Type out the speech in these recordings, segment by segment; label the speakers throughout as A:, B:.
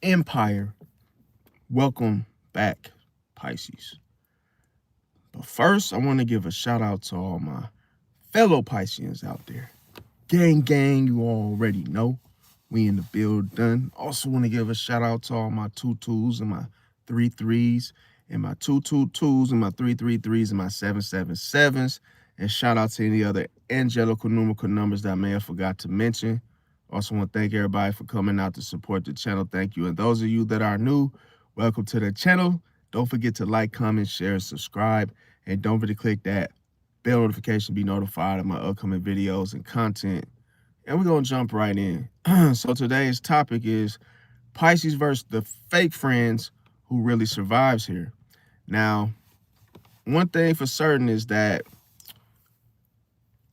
A: Empire. Welcome back, Pisces. But first, I want to give a shout out to all my fellow Pisceans out there. Gang, you already know. We in the build done. Also want to give a shout out to all my 2-2s and my 3-3s and my 2-2-2s and my 3-3-3s and my 7-7-7s. And shout out to any other angelical numerical numbers that I may have forgot to mention. Also want to thank everybody for coming out to support the channel. Thank you. And those of you that are new, welcome to the channel. Don't forget to like, comment, share, subscribe. And don't forget to click that bell notification to be notified of my upcoming videos and content. And we're going to jump right in. So today's topic is Pisces versus the fake friends who really survives here. Now, one thing for certain is that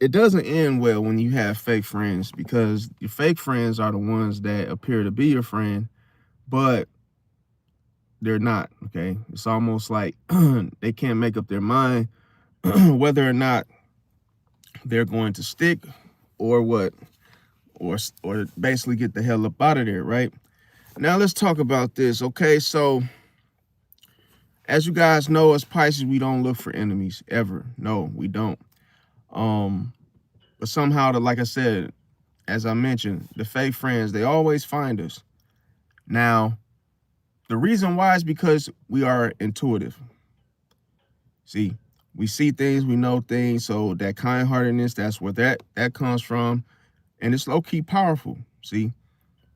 A: it doesn't end well when you have fake friends, because your fake friends are the ones that appear to be your friend, but they're not, okay? It's almost like they can't make up their mind whether or not they're going to stick or what, or basically get the hell up out of there, right? Now let's talk about this, okay? So as you guys know, as Pisces, we don't look for enemies ever. No, we don't. But somehow, like I said, as I mentioned, the fake friends, they always find us. Now, the reason why is because we are intuitive. See, we see things, we know things, so that kind-heartedness, that's where that comes from, and it's low-key powerful, see?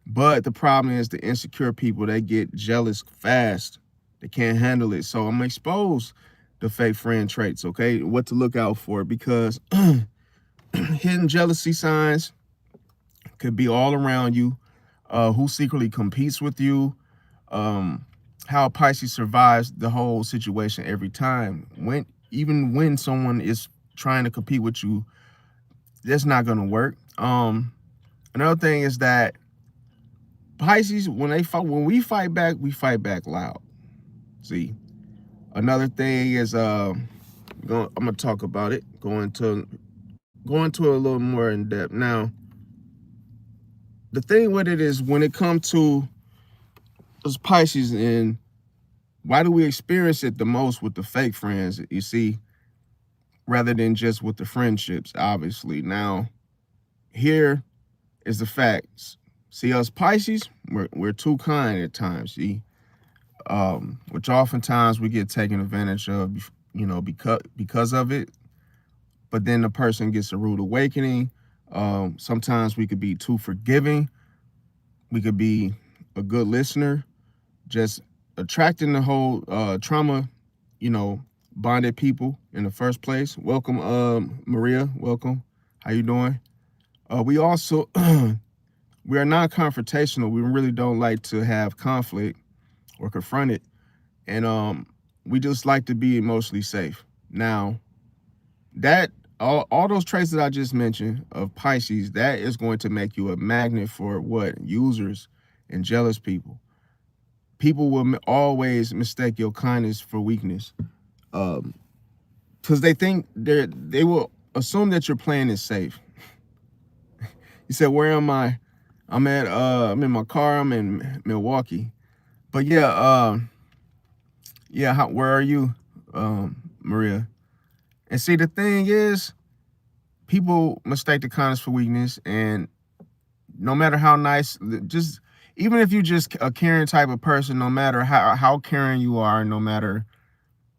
A: But the problem is the insecure people, they get jealous fast. They can't handle it. So I'm gonna expose the fake friend traits, okay? What to look out for, because hidden jealousy signs could be all around you. Who secretly competes with you, how Pisces survives the whole situation every time. Even when someone is trying to compete with you, that's not gonna work. Another thing is that Pisces, when we fight back, we fight back loud. See, another thing is I'm gonna talk about it, going to a little more in depth. Now, the thing with it is, when it comes to those Pisces, and why do we experience it the most with the fake friends, you see, rather than just with the friendships, obviously. Now, here is the facts. See, us Pisces, we're too kind at times, see, which oftentimes we get taken advantage of, you know, because of it. But then the person gets a rude awakening. Sometimes we could be too forgiving. We could be a good listener, just attracting the whole trauma, you know, bonded people in the first place. Welcome, Maria. Welcome. How you doing? We also we are non-confrontational. We really don't like to have conflict or confront it, and we just like to be emotionally safe. Now, that all those traits that I just mentioned of Pisces, that is going to make you a magnet for what? Users and jealous people. People will always mistake your kindness for weakness, because they think they will assume that your plan is safe. You said, where am I? I'm in my car. I'm in Milwaukee. But yeah, where are you, Maria? And see, the thing is, people mistake the kindness for weakness, and no matter how nice, just even if you're just a caring type of person, no matter how caring you are, no matter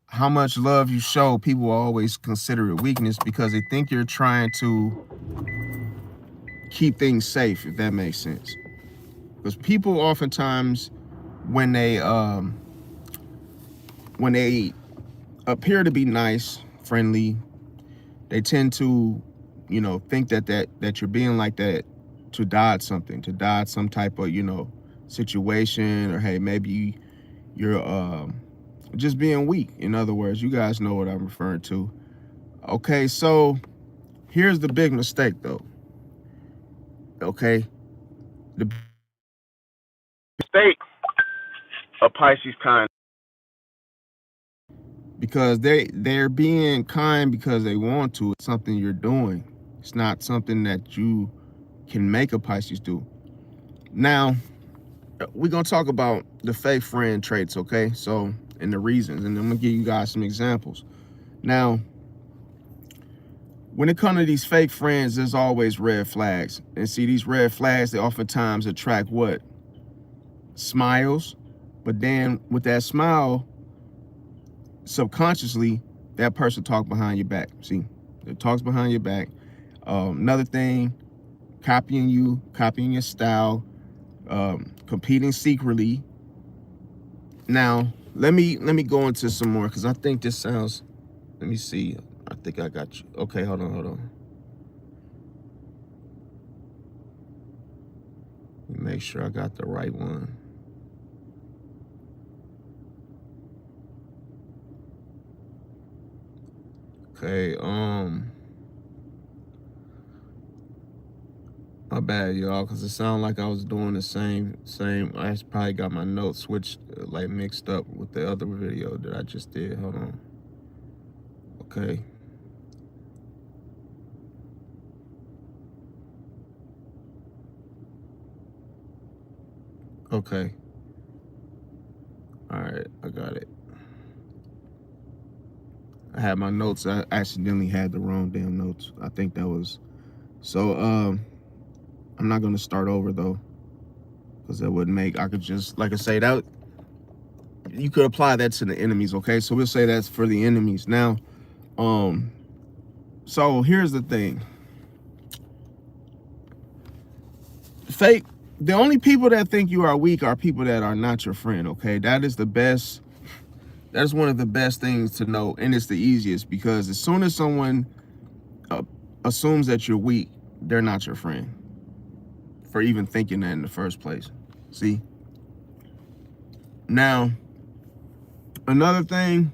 A: how much love you show, people will always consider it weakness, because they think you're trying to keep things safe, if that makes sense. Because people oftentimes, when they appear to be nice, friendly, they tend to, you know, think that you're being like that to dodge something, to dodge some type of, you know, situation, or hey, maybe you're just being weak. In other words, you guys know what I'm referring to. Okay, so here's the big mistake though. Okay, the mistake of Pisces kind, because they're being kind because they want to. It's something you're doing. It's not something that you can make a Pisces do. Now, we're gonna talk about the fake friend traits, okay? So, and the reasons, and I'm gonna give you guys some examples. Now, when it comes to these fake friends, there's always red flags. And see, these red flags, they oftentimes attract what? Smiles. But then with that smile, subconsciously, that person talks behind your back. See, it talks behind your back. Another thing, copying you, copying your style, competing secretly. Now, let me go into some more because I think this sounds. Let me see. I think I got you. Okay, hold on. Let me make sure I got the right one. Okay, my bad, y'all, because it sounded like I was doing the same. I probably got my notes switched, like mixed up with the other video that I just did. Hold on. Okay. Okay. All right, I got it. I had my notes. I accidentally had the wrong damn notes. I think that was so. I'm not gonna start over though, because that would make. I could just, like I say, that you could apply that to the enemies. Okay, so we'll say that's for the enemies now. So here's the thing. Fake. The only people that think you are weak are people that are not your friend. Okay, that is the best. That is one of the best things to know, and it's the easiest, because as soon as someone assumes that you're weak, they're not your friend for even thinking that in the first place. See? Now, another thing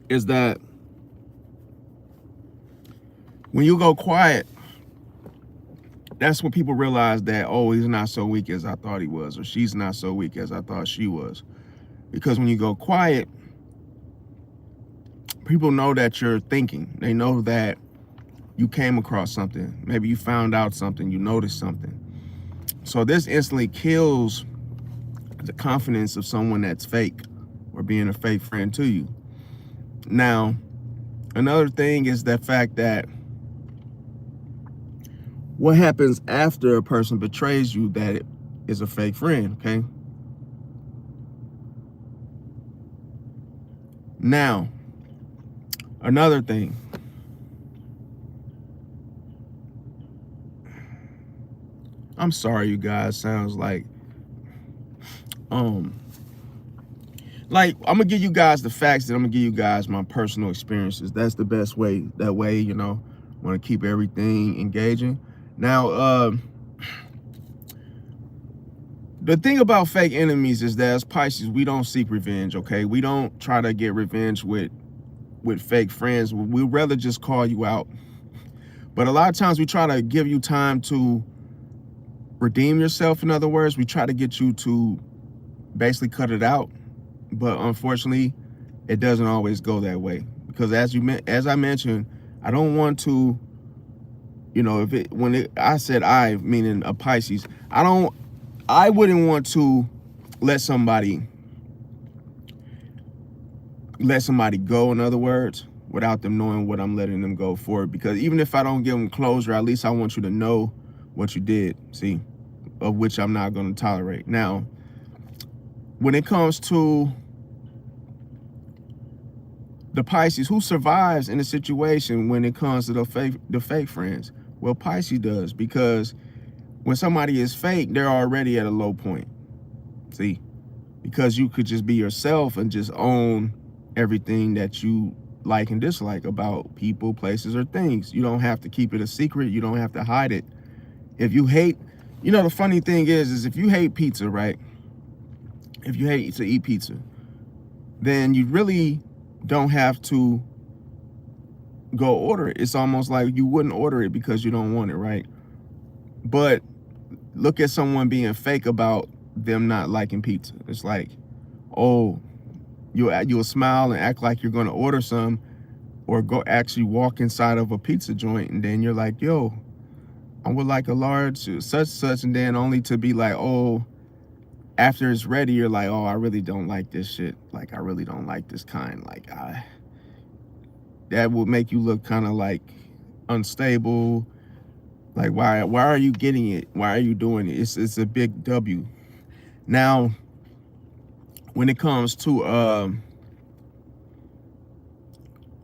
A: is that when you go quiet, that's when people realize that, oh, he's not so weak as I thought he was, or she's not so weak as I thought she was. Because when you go quiet, people know that you're thinking. They know that you came across something. Maybe you found out something, you noticed something. So this instantly kills the confidence of someone that's fake or being a fake friend to you. Now, another thing is the fact that what happens after a person betrays you that it is a fake friend, okay? Now, another thing. I'm sorry, you guys. Sounds like I'm gonna give you guys the facts, and I'm gonna give you guys my personal experiences. That's the best way. That way, you know, want to keep everything engaging. Now, the thing about fake enemies is that as Pisces, we don't seek revenge. Okay, we don't try to get revenge with fake friends. We'd rather just call you out. But a lot of times we try to give you time to redeem yourself. In other words, we try to get you to basically cut it out. But unfortunately, it doesn't always go that way, because as I mentioned, I don't want to, you know, I said I, meaning a Pisces, I wouldn't want to let somebody go, in other words, without them knowing what I'm letting them go for. Because even if I don't give them closure, at least I want you to know what you did, see, of which I'm not going to tolerate. Now, when it comes to the Pisces, who survives in a situation when it comes to the fake friends? Well, Pisces does, because when somebody is fake, they're already at a low point. See, because you could just be yourself and just own everything that you like and dislike about people, places, or things. You don't have to keep it a secret. You don't have to hide it. If you hate, you know, the funny thing is if you hate pizza, right? If you hate to eat pizza, then you really don't have to go order it. It's almost like you wouldn't order it because you don't want it, right? But look at someone being fake about them not liking pizza. It's like, oh, you'll smile and act like you're going to order some, or go actually walk inside of a pizza joint, and then you're like, yo, I would like a large such, and then only to be like, oh, after it's ready, you're like, oh, I really don't like this shit. Like, I really don't like this kind. Like, that would make you look kind of like unstable. Like, why are you getting it? Why are you doing it? It's a big W. Now, when it comes to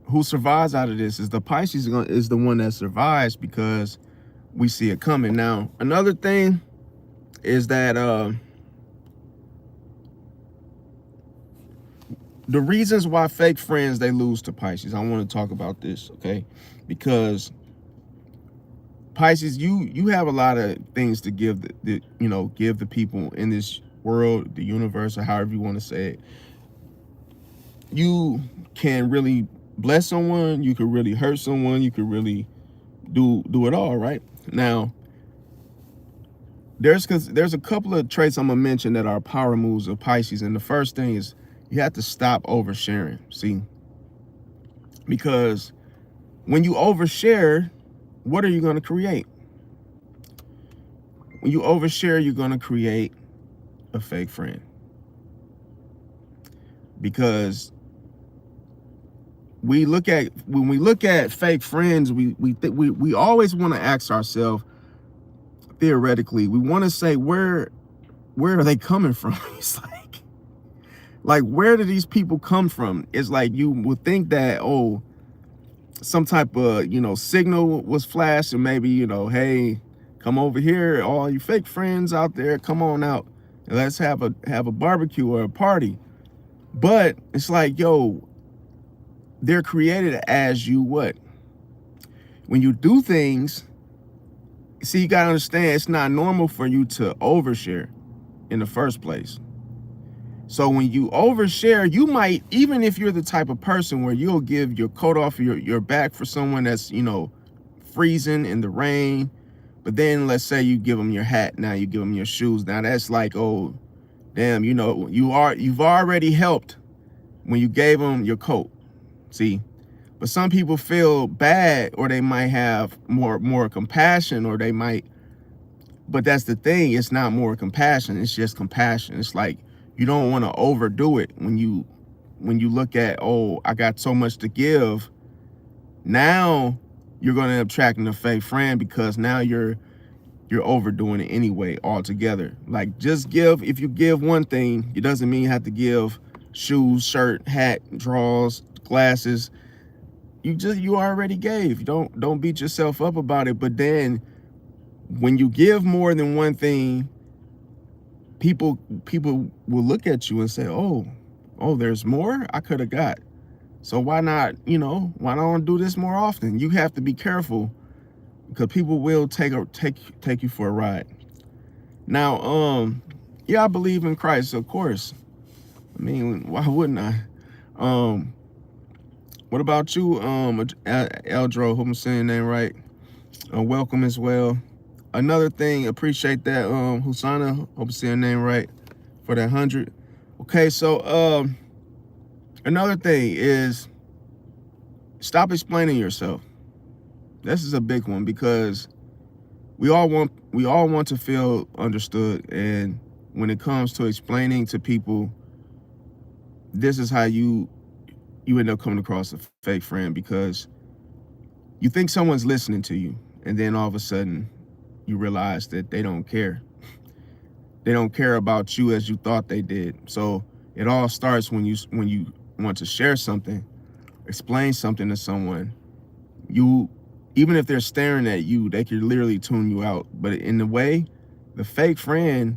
A: who survives out of this, is the Pisces is the one that survives because we see it coming. Now, another thing is that the reasons why fake friends, they lose to Pisces. I want to talk about this, okay? Because Pisces, you have a lot of things to give give the people in this world, the universe, or however you want to say it. You can really bless someone, you could really hurt someone, you could really do it all, right? Now, there's a couple of traits I'm gonna mention that are power moves of Pisces, and the first thing is you have to stop oversharing. See, because when you overshare, what are you going to create? When you overshare, you're going to create a fake friend. Because when we look at fake friends, we always want to ask ourselves, theoretically, we want to say, where are they coming from? It's like where do these people come from? It's like you would think that, oh, some type of signal was flashed, and maybe hey, come over here, all you fake friends out there, come on out and let's have a barbecue or a party. But it's like, yo, they're created as you what? When you do things, see, you gotta understand, it's not normal for you to overshare in the first place. So when you overshare, you might, even if you're the type of person where you'll give your coat off your back for someone that's, freezing in the rain, but then let's say you give them your hat, now you give them your shoes. Now that's like, oh, damn, you've already helped when you gave them your coat. See, but some people feel bad, or they might have more compassion, or they might, but that's the thing, it's not more compassion, it's just compassion. It's like, you don't want to overdo it when you look at, oh, I got so much to give. Now you're going to end up attracting a fake friend, because now you're overdoing it anyway altogether. Like, just give, if you give one thing, it doesn't mean you have to give shoes, shirt, hat, drawers, glasses. You already gave. Don't beat yourself up about it. But then when you give more than one thing, people will look at you and say, oh, there's more I could have got. So why not, why don't do this more often? You have to be careful, because people will take you for a ride. Now, yeah, I believe in Christ, of course. I mean, why wouldn't I? What about you, Eldro? Hope I'm saying that right. Welcome as well. Another thing, appreciate that, Hosanna. Hope I'm saying that name right, for that 100. Okay, so another thing is, stop explaining yourself. This is a big one, because we all want to feel understood, and when it comes to explaining to people, this is how you end up coming across a fake friend, because you think someone's listening to you, and then all of a sudden you realize that they don't care. They don't care about you as you thought they did. So it all starts when you want to share something, explain something to someone. Even if they're staring at you, they could literally tune you out. But in a way, the fake friend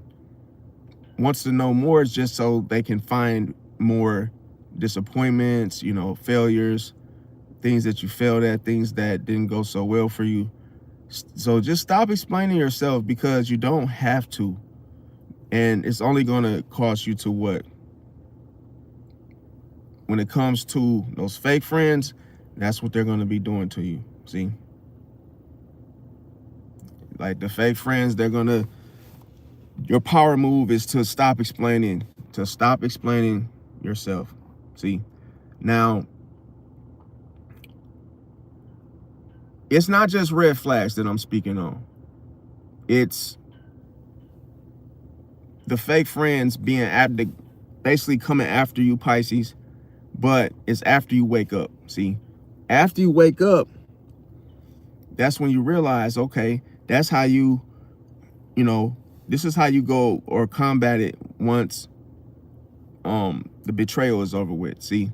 A: wants to know more, just so they can find more disappointments, failures, things that you failed at, things that didn't go so well for you. So just stop explaining yourself, because you don't have to. And it's only going to cost you to what? When it comes to those fake friends, that's what they're going to be doing to you. See? Like, the fake friends, your power move is to stop explaining yourself. See? Now, it's not just red flags that I'm speaking on. It's the fake friends being basically coming after you, Pisces, but it's after you wake up. See, after you wake up, that's when you realize, okay, that's how you know, this is how you go or combat it once the betrayal is over with. See,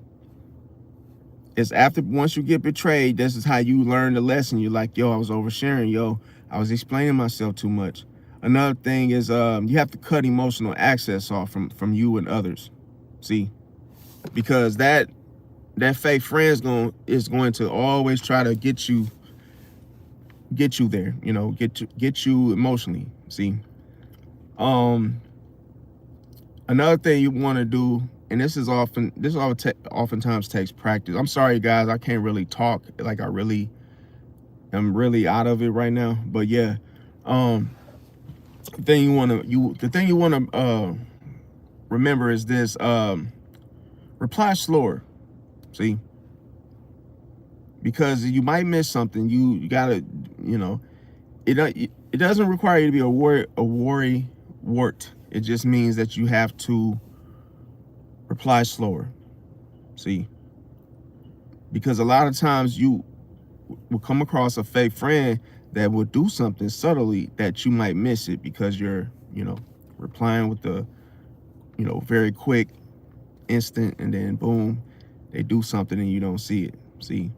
A: it's after, once you get betrayed, this is how you learn the lesson. You're like, yo, I was oversharing, yo, I was explaining myself too much. Another thing is you have to cut emotional access off from you and others. See, because that fake friend is going to always try to get you there, you know, get you emotionally. See, another thing you want to do, and this oftentimes takes practice. I'm sorry guys, I can't really talk like I'm really out of it right now, but yeah, the thing you want to remember is this: reply slower. See, because you might miss something. You gotta, you know, it doesn't require you to be a worry wart. It just means that you have to reply slower. See, because a lot of times you will come across a fake friend that will do something subtly that you might miss it because you're, you know, replying with the, you know, very quick, instant, and then boom, they do something and you don't see it. See,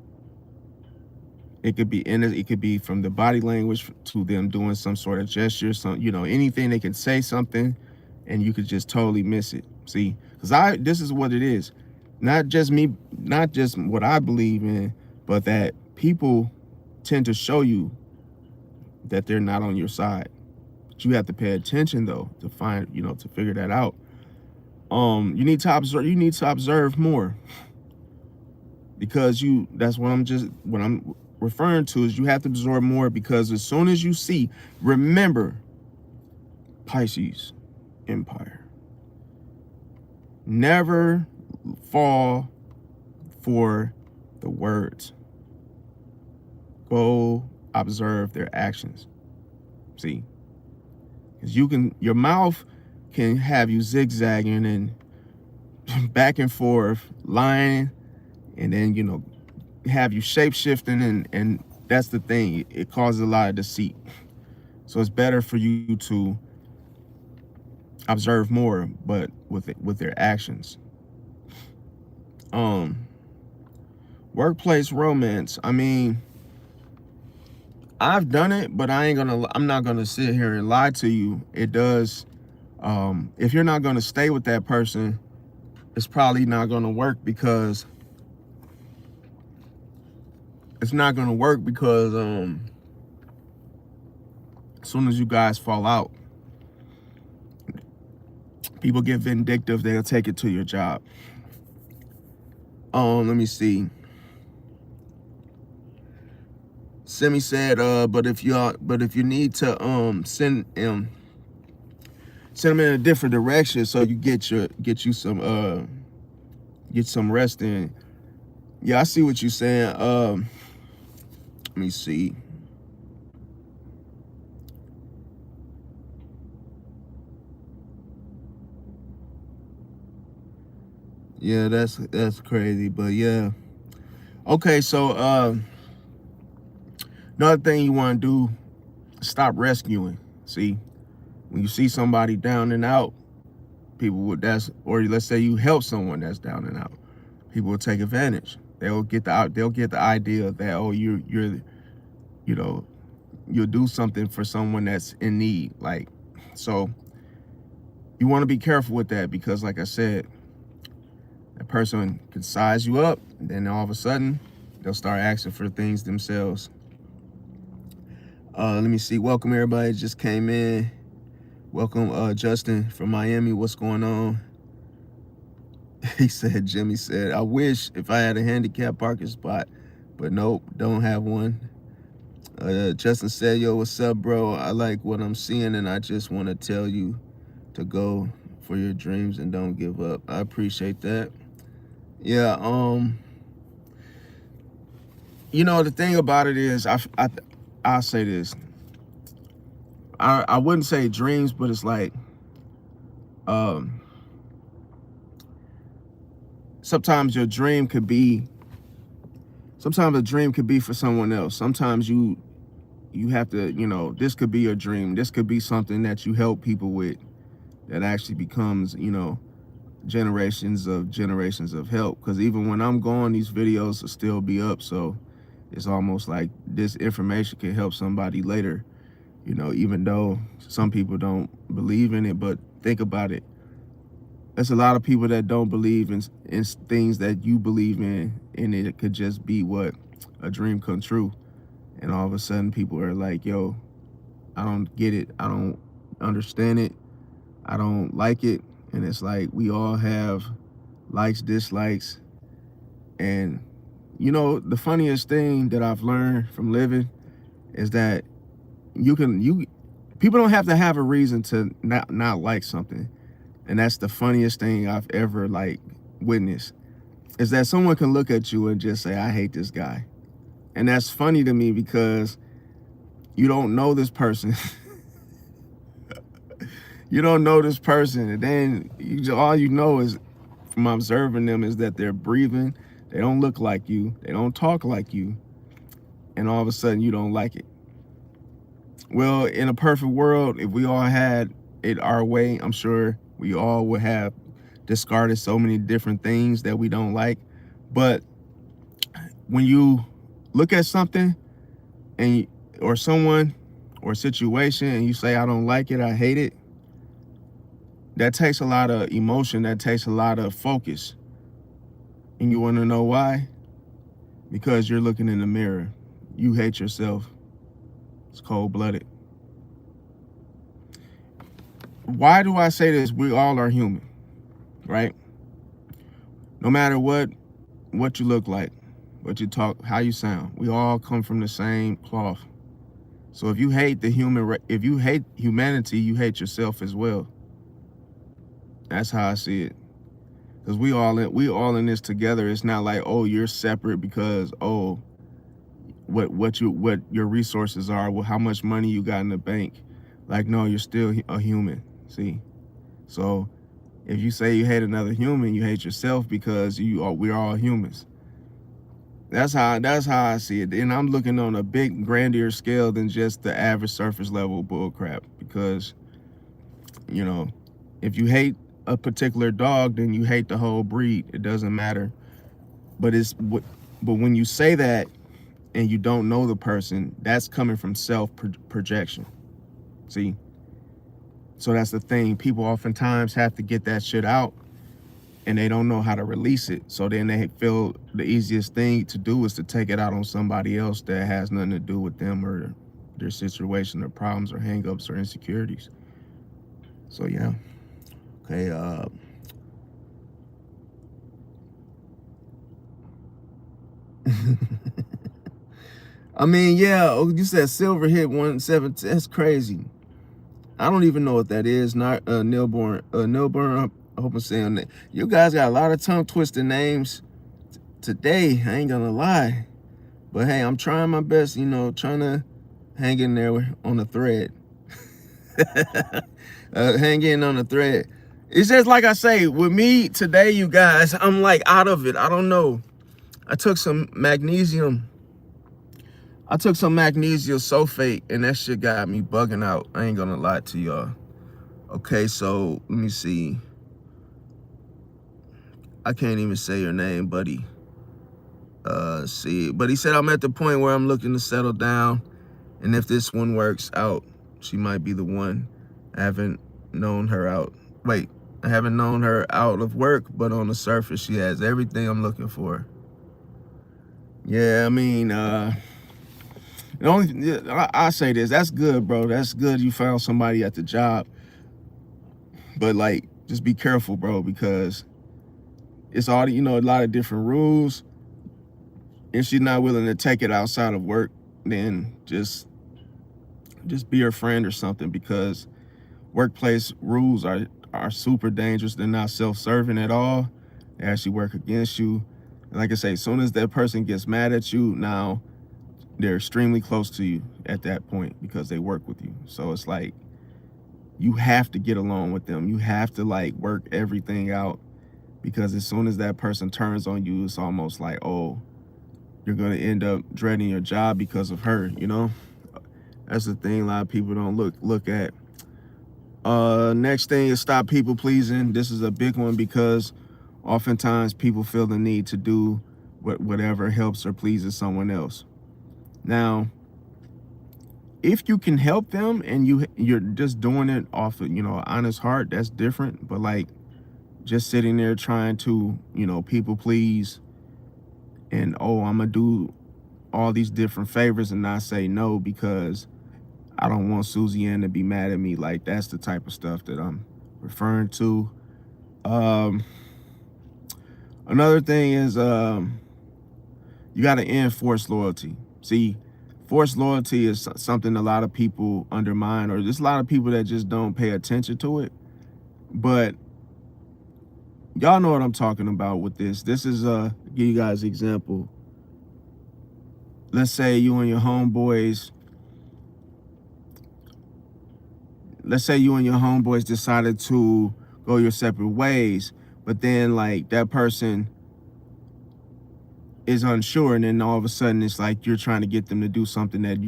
A: it could be from the body language to them doing some sort of gesture, some, you know, anything. They can say something and you could just totally miss it. See, because this is what it is. Not just me, not just what I believe in, but that people tend to show you that they're not on your side. But you have to pay attention though to find, you know, to figure that out. You need to observe more, because that's what I'm referring to is you have to absorb more, because as soon as you see, remember, Pisces Empire, never fall for the words. Go observe their actions. See, because your mouth can have you zigzagging and back and forth, lying, and then, you know, have you shape shifting, and that's the thing. It causes a lot of deceit. So it's better for you to observe more, but with their actions. Workplace romance. I mean, I've done it, but I'm not gonna sit here and lie to you. It does. If you're not gonna stay with that person, it's probably not gonna work, because as soon as you guys fall out, people get vindictive. They'll take it to your job. Let me see. Semi said, but if you need to send them in a different direction so you get some rest in. Yeah, I see what you're saying. Let me see. Yeah, that's crazy, but yeah. Okay, so another thing you want to do, stop rescuing. See, when you see somebody down and out, people would or let's say you help someone that's down and out, people will take advantage. They'll get the idea that, oh, you know, you'll do something for someone that's in need. Like, so you want to be careful with that, because like I said, that person can size you up, and then all of a sudden they'll start asking for things themselves. Let me see. Welcome everybody just came in. Welcome Justin from Miami. What's going on? He said, Jimmy said, I wish if I had a handicap parking spot, but nope, don't have one. Justin said, yo, what's up, bro? I like what I'm seeing, and I just want to tell you to go for your dreams and don't give up. I appreciate that. Yeah, you know, the thing about it is, I'll say this. I wouldn't say dreams, but it's like sometimes your dream could be, sometimes a dream could be for someone else. Sometimes you have to, you know, this could be your dream. This could be something that you help people with that actually becomes, you know, generations of help. Because even when I'm gone, these videos will still be up. So it's almost like this information can help somebody later, you know, even though some people don't believe in it. But think about it. There's a lot of people that don't believe in things that you believe in, and it could just be what, a dream come true. And all of a sudden people are like, yo, I don't get it. I don't understand it. I don't like it. And it's like, we all have likes, dislikes. And, you know, the funniest thing that I've learned from living is that people don't have to have a reason to not like something. And that's the funniest thing I've ever like witnessed, is that someone can look at you and just say, I hate this guy. And that's funny to me because you don't know this person. You don't know this person. And then all you know is, from observing them, is that they're breathing. They don't look like you. They don't talk like you. And all of a sudden you don't like it. Well, in a perfect world, if we all had it our way, I'm sure we all would have discarded so many different things that we don't like. But when you look at something and or someone or a situation and you say, I don't like it, I hate it, that takes a lot of emotion, that takes a lot of focus. And you want to know why? Because you're looking in the mirror. You hate yourself. It's cold-blooded. Why do I say this? We all are human, right? No matter what you look like, what you talk, how you sound, we all come from the same cloth. So if you hate if you hate humanity, you hate yourself as well. That's how I see it. Because we all in this together. It's not like, oh, you're separate because, oh, what your resources are, well, how much money you got in the bank. Like, no, you're still a human. See? So if you say you hate another human, you hate yourself, because we're all humans. That's how I see it. And I'm looking on a big, grander scale than just the average surface level bull crap. Because, you know, if you hate a particular dog, then you hate the whole breed. It doesn't matter. But when you say that and you don't know the person, that's coming from self-projection. See? So that's the thing. People oftentimes have to get that shit out, and they don't know how to release it. So then they feel the easiest thing to do is to take it out on somebody else that has nothing to do with them or their situation or problems or hangups or insecurities. So yeah. Okay, I mean, yeah, you said silver hit 117. That's crazy. I don't even know what that is. Not Nilborn. I hope I'm saying that. You guys got a lot of tongue twisting names today. I ain't gonna lie, but hey, I'm trying my best. You know, trying to hang in there on the thread. Hang in on the thread. It's just like I say, with me today, you guys, I'm like out of it. I don't know. I took some magnesium sulfate, and that shit got me bugging out. I ain't gonna lie to y'all. Okay, so let me see. I can't even say your name, buddy. See, but he said, I'm at the point where I'm looking to settle down, and if this one works out, she might be the one. I haven't known her out of work, but on the surface, she has everything I'm looking for. Yeah, I mean, I say this, that's good, bro. That's good you found somebody at the job. But like, just be careful, bro, because it's all, you know, a lot of different rules. If she's not willing to take it outside of work, then just be her friend or something, because workplace rules are super dangerous. They're not self-serving at all. They actually work against you. And like I say, as soon as that person gets mad at you, now they're extremely close to you at that point because they work with you. So it's like you have to get along with them. You have to like work everything out, because as soon as that person turns on you, it's almost like, oh, you're going to end up dreading your job because of her, you know? That's the thing a lot of people don't look at. Next thing is stop people pleasing. This is a big one because oftentimes people feel the need to do whatever helps or pleases someone else. Now, if you can help them and you're just doing it off of, honest heart, that's different. But like just sitting there trying to, people please and, oh, I'm gonna do all these different favors and not say no because I don't want Susie Ann to be mad at me. Like, that's the type of stuff that I'm referring to. Another thing is you got to enforce loyalty. See, forced loyalty is something a lot of people undermine, or there's a lot of people that just don't pay attention to it. But y'all know what I'm talking about with this. This is give you guys an example. Let's say you and your homeboys decided to go your separate ways, but then like that person is unsure, and then all of a sudden it's like you're trying to get them to do something that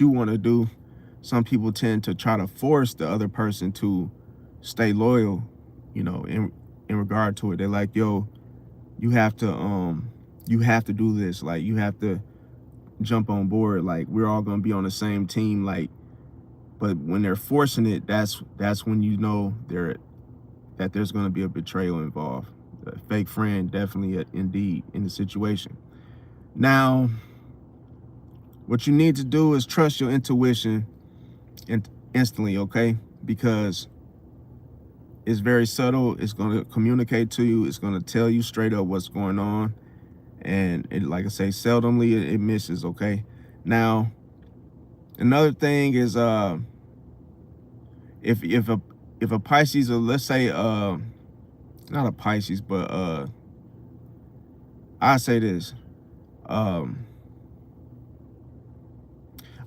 A: you want to do. Some people tend to try to force the other person to stay loyal, in regard to it. They're like, yo, you have to do this, like you have to jump on board, like we're all gonna be on the same team, like. But when they're forcing it, that's when you know that there's going to be a betrayal involved. A fake friend, definitely, indeed, in the situation. Now, what you need to do is trust your intuition instantly, okay? Because it's very subtle. It's going to communicate to you. It's going to tell you straight up what's going on. And like I say, seldomly it misses, okay? Now, another thing is if a Pisces, or let's say not a Pisces, but I say this, I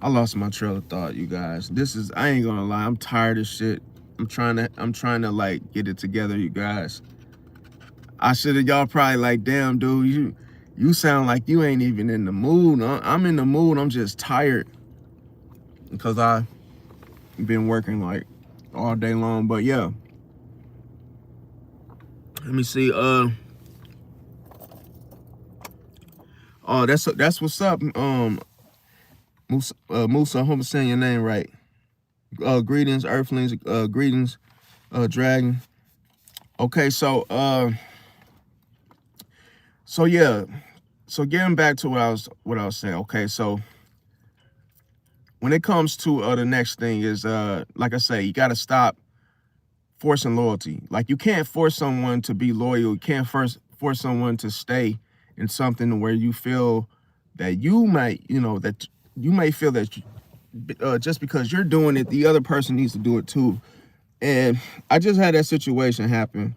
A: lost my trail of thought, you guys. I ain't gonna lie, I'm tired of shit. I'm trying to like get it together, you guys. Y'all probably like, damn dude, you sound like you ain't even in the mood. I'm in the mood, I'm just tired because I've been working like all day long. But yeah, let me see. Oh, that's what's up. Musa, I hope I'm saying your name right. Greetings, Earthlings. Greetings, Dragon. Okay, so yeah, so getting back to what I was saying. Okay, so when it comes to the next thing is like I say, you got to stop forcing loyalty. Like, you can't force someone to be loyal. You can't force someone to stay in something where you feel that you might, that you may feel that just because you're doing it, the other person needs to do it too. And I just had that situation happen,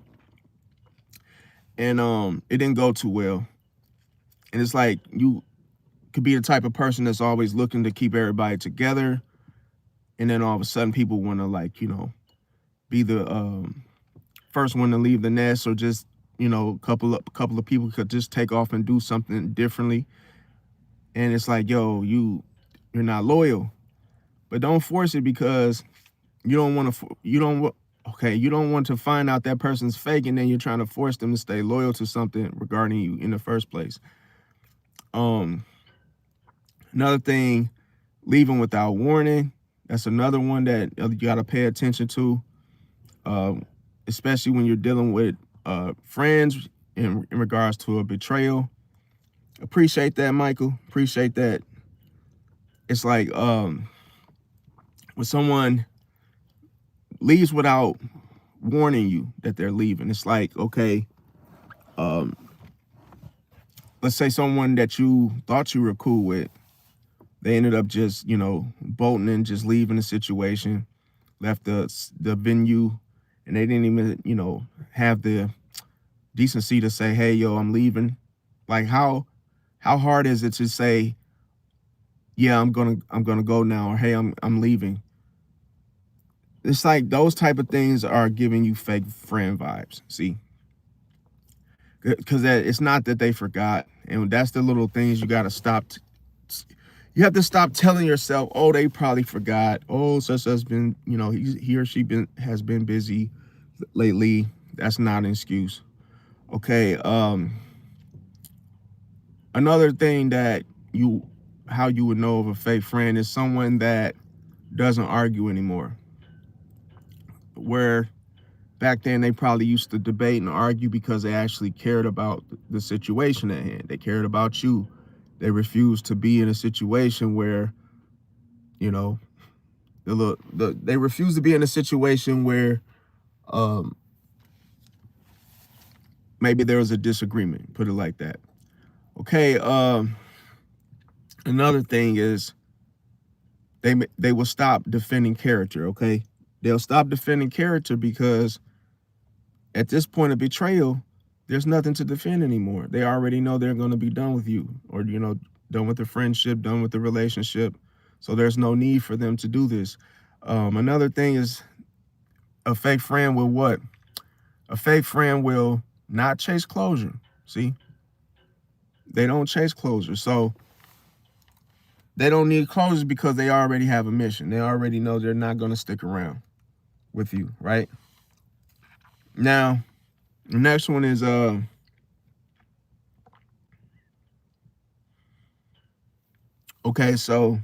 A: and it didn't go too well. And it's like, you could be the type of person that's always looking to keep everybody together, and then all of a sudden people want to, like, be the first one to leave the nest, or just, a couple of people could just take off and do something differently. And it's like, yo, you're not loyal. But don't force it, because you don't want to find out that person's fake, and then you're trying to force them to stay loyal to something regarding you in the first place. Another thing, leaving without warning. That's another one that you got to pay attention to, especially when you're dealing with friends in regards to a betrayal. Appreciate that, Michael. Appreciate that. It's like when someone leaves without warning you that they're leaving, it's like, okay, let's say someone that you thought you were cool with, they ended up just, bolting and just leaving the situation, left the venue, and they didn't even, have the decency to say, hey, yo, I'm leaving. Like, how hard is it to say, yeah, I'm gonna go now, or hey, I'm leaving. It's like those type of things are giving you fake friend vibes. See, because it's not that they forgot, and that's the little things you got to stop. You have to stop telling yourself, "Oh, they probably forgot. Oh, such has been, he or she has been busy lately." That's not an excuse. Okay. Another thing that you, how you would know of a fake friend is someone that doesn't argue anymore. Where back then they probably used to debate and argue because they actually cared about the situation at hand. They cared about you. They refused to be in a situation where, you know, they refused to be in a situation where um, maybe there was a disagreement. Put it like that. Okay. Another thing is they will stop defending character. Okay, they'll stop defending character because at this point of betrayal, there's nothing to defend anymore. They already know they're going to be done with you, or done with the friendship, done with the relationship. So there's no need for them to do this. Another thing is a fake friend will what? A fake friend will not chase closure. See, they don't chase closure. So they don't need closure because they already have a mission. They already know they're not going to stick around with you, right? Now, the next one is okay, so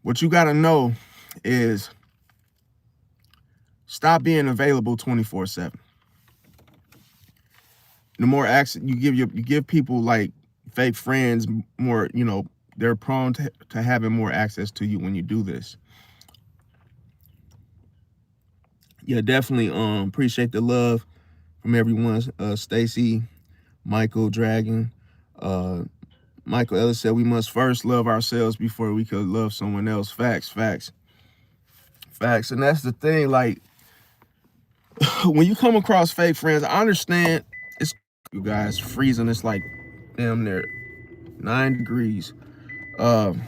A: what you got to know is stop being available 24/7. The more access you give people like fake friends more, they're prone to having more access to you when you do this. Yeah, definitely appreciate the love from everyone. Stacy, Michael Dragon, uh Michael Ellis said we must first love ourselves before we could love someone else. Facts, facts, facts. And that's the thing, like when you come across fake friends, I understand it's you guys freezing. It's like damn near 9 degrees. Um,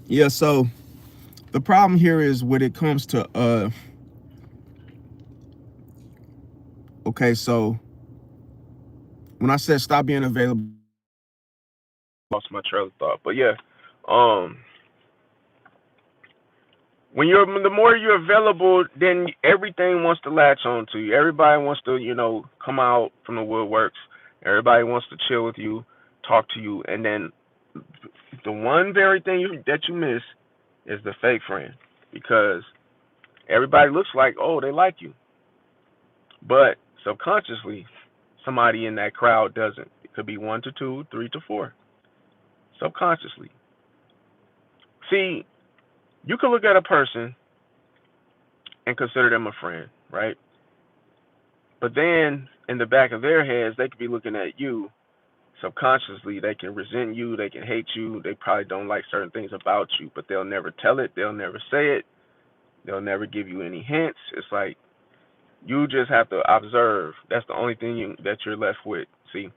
A: yeah. So the problem here is when it comes to okay. So when I said stop being available, lost my trail of thought. But yeah, um, when you're the more you're available, then everything wants to latch on to you. Everybody wants to come out from the woodworks. Everybody wants to chill with you, talk to you, and then the one very thing that you miss is the fake friend, because everybody looks like, oh, they like you, but subconsciously somebody in that crowd doesn't. It could be 1 to 2, 3 to 4, subconsciously. See, you could look at a person and consider them a friend, right? But then in the back of their heads, they could be looking at you subconsciously. They can resent you, they can hate you, they probably don't like certain things about you, but they'll never tell it, they'll never say it, they'll never give you any hints. It's like you just have to observe. That's the only thing that you're left with. See,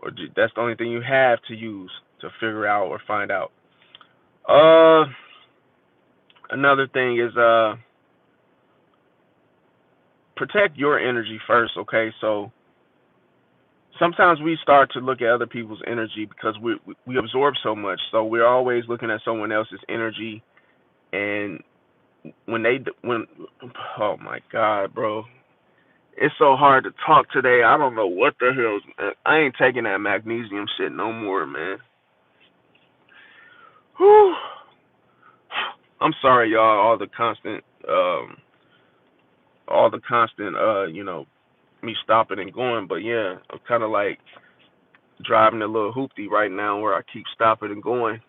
A: or that's the only thing you have to use to figure out or find out. Uh, Another thing is protect your energy first. Okay, so sometimes we start to look at other people's energy because we absorb so much. So we're always looking at someone else's energy, and when oh my god, bro, it's so hard to talk today. I don't know what the hell. I ain't taking that magnesium shit no more, man. Whew. I'm sorry, y'all. All the constant, me stopping and going. But yeah, I'm kind of like driving a little hoopty right now, where I keep stopping and going,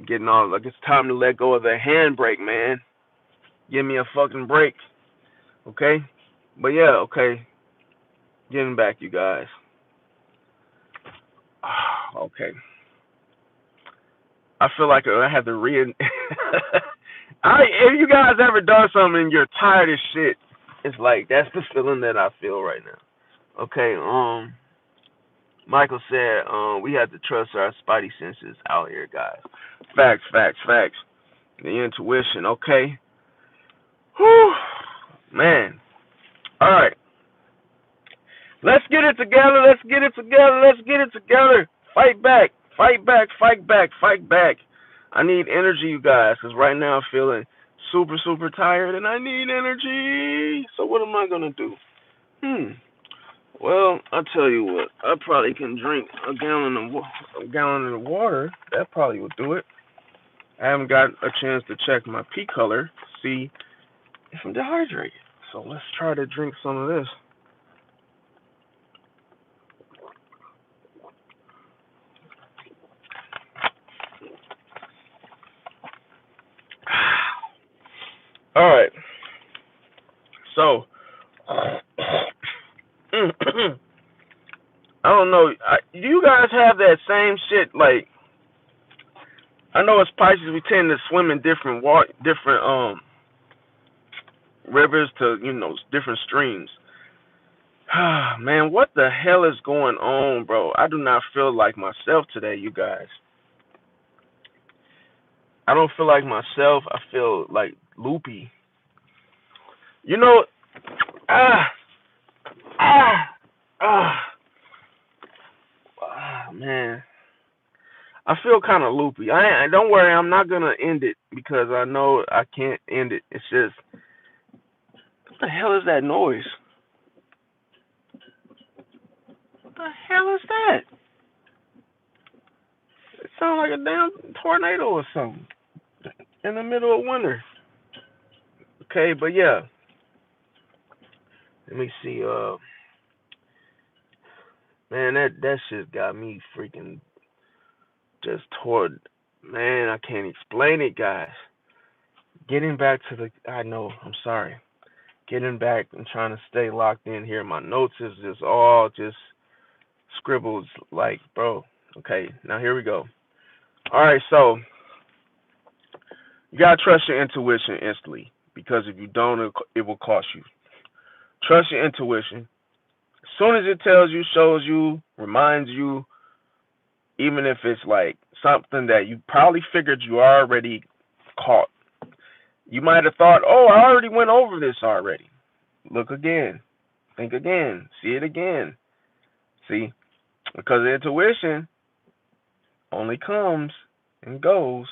A: getting all like it's time to let go of the handbrake, man. Give me a fucking break, okay? But yeah, okay. Getting back, you guys. Okay. I feel like I had to if you guys ever done something and you're tired as shit, it's like that's the feeling that I feel right now. Okay, Michael said, we have to trust our spidey senses out here, guys. Facts, facts, facts. The intuition, okay. Whew. Man. All right. Let's get it together. Let's get it together. Let's get it together. Fight back. Fight back. Fight back. Fight back. I need energy, you guys, because right now I'm feeling super, super tired and I need energy. So what am I going to do? Well, I'll tell you what. I probably can drink a gallon of water. That probably would do it. I haven't got a chance to check my pee color, see if I'm dehydrated. So let's try to drink some of this. All right. So, I don't know. Do you guys have that same shit? Like, I know as Pisces we tend to swim in different rivers to different streams. Man, what the hell is going on, bro? I do not feel like myself today, you guys. I don't feel like myself. I feel like loopy. You know, man. I feel kind of loopy. I don't worry, I'm not gonna end it because I know I can't end it. It's just, what the hell is that noise? What the hell is that? It sounds like a damn tornado or something in the middle of winter. Okay, but yeah. Let me see. Man, that shit got me freaking just toward. Man, I can't explain it, guys. Getting back to I know. I'm sorry. Getting back and trying to stay locked in here. My notes is just all just scribbles. Like, bro. Okay, now here we go. All right, so you gotta trust your intuition instantly because if you don't, it will cost you. Trust your intuition. As soon as it tells you, shows you, reminds you, even if it's like something that you probably figured you already caught. You might have thought, oh, I already went over this already. Look again. Think again. See it again. See? Because intuition only comes and goes.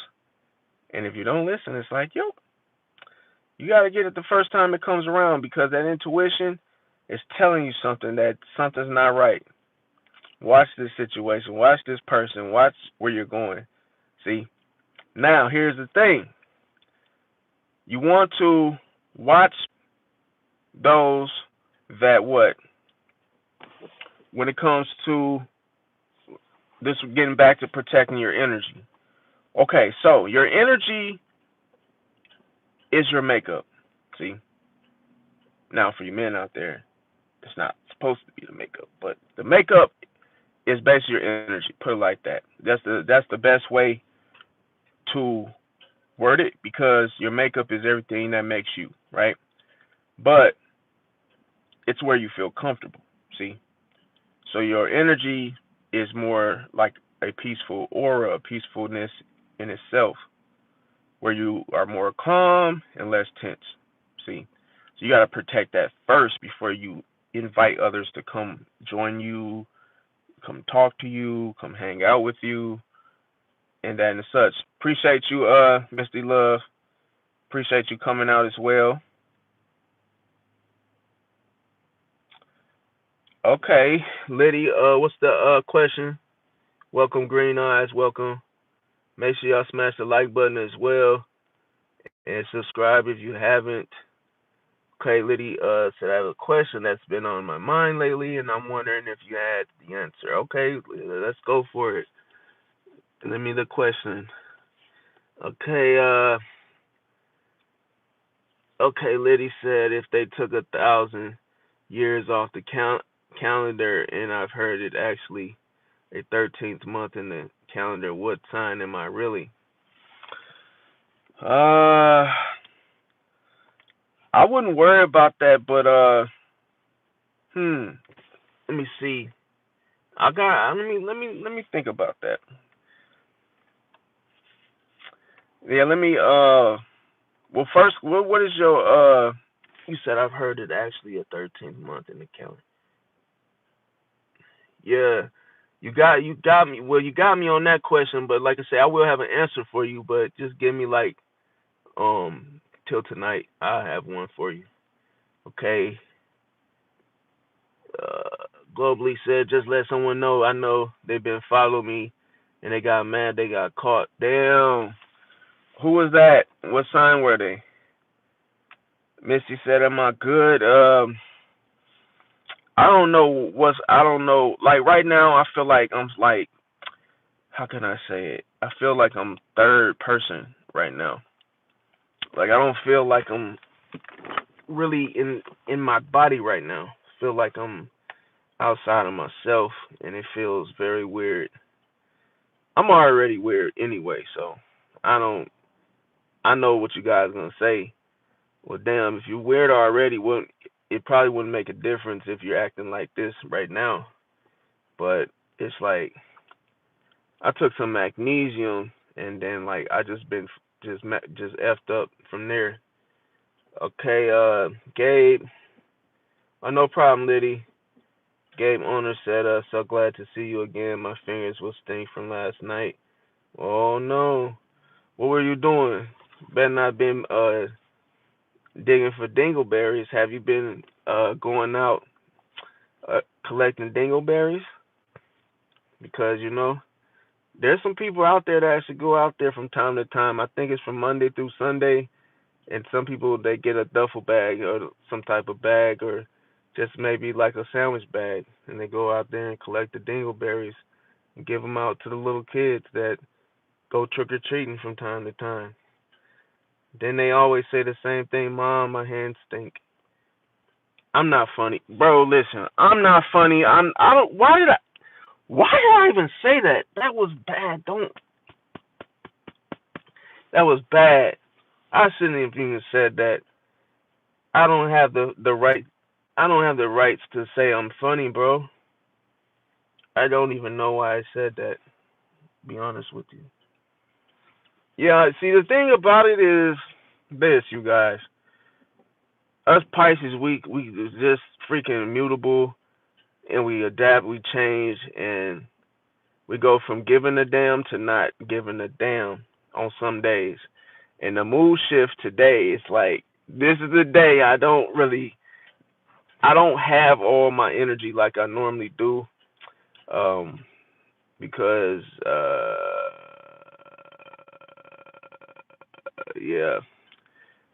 A: And if you don't listen, it's like, yo, you got to get it the first time it comes around because that intuition is telling you something that something's not right. Watch this situation. Watch this person. Watch where you're going. See? Now, here's the thing. You want to watch those that what? When it comes to this, getting back to protecting your energy. Okay, so your energy is your makeup. See? Now, for you men out there, it's not supposed to be the makeup, but the makeup is basically your energy. Put it like that. That's the best way to word it because your makeup is everything that makes you, right? But it's where you feel comfortable. See? So your energy is more like a peaceful aura, a peacefulness in itself, where you are more calm and less tense. See? So you got to protect that first before you invite others to come join you, come talk to you, come hang out with you, and that and such. Appreciate you, Misty Love. Appreciate you coming out as well. Okay, Liddy, what's the question? Welcome, Green Eyes. Welcome. Make sure y'all smash the like button as well and subscribe if you haven't. Okay, Liddy said I have a question that's been on my mind lately, and I'm wondering if you had the answer. Okay, let's go for it. Let me the question. Okay, Liddy said if they took 1,000 years off the calendar, and I've heard it actually a 13th month in the calendar, what sign am I really? I wouldn't worry about that, but let me see. Let me think about that. Yeah, let me well first what is your you said I've heard it actually a 13th month in the calendar. Yeah. You got me. Well, you got me on that question, but like I say, I will have an answer for you, but just give me like till tonight. I have one for you. Okay. Globally said, just let someone know. I know they've been following me, and they got mad. They got caught. Damn. Who was that? What sign were they? Misty said, "Am I good?" I don't know what's. I don't know. Like right now, I feel like I'm like. How can I say it? I feel like I'm third person right now. Like I don't feel like I'm really in my body right now. I feel like I'm outside of myself, and it feels very weird. I'm already weird anyway, so I don't. I know what you guys gonna say. Well, damn, if you're weird already, well, it probably wouldn't make a difference if you're acting like this right now. But it's like I took some magnesium, and then like I just been just effed up from there. Okay, Gabe. Oh, no problem, Liddy. Gabe owner said, so glad to see you again. My fingers will sting from last night. Oh no. What were you doing? Better not been digging for dingleberries. Have you been going out collecting dingleberries? Because there's some people out there that actually go out there from time to time. I think it's from Monday through Sunday, and some people they get a duffel bag or some type of bag or just maybe like a sandwich bag, and they go out there and collect the dingleberries and give them out to the little kids that go trick or treating from time to time. Then they always say the same thing, Mom, my hands stink. I'm not funny, bro. Listen, I'm not funny. I don't. Why did I even say that? That was bad. Don't. That was bad. I shouldn't have even said that. I don't have the right. I don't have the rights to say I'm funny, bro. I don't even know why I said that. To be honest with you. Yeah. See, the thing about it is this, you guys. Us Pisces, we just freaking immutable, and we adapt, we change, and we go from giving a damn to not giving a damn on some days. And the mood shift today, it's like this is the day I don't have all my energy like I normally do. Um, because yeah,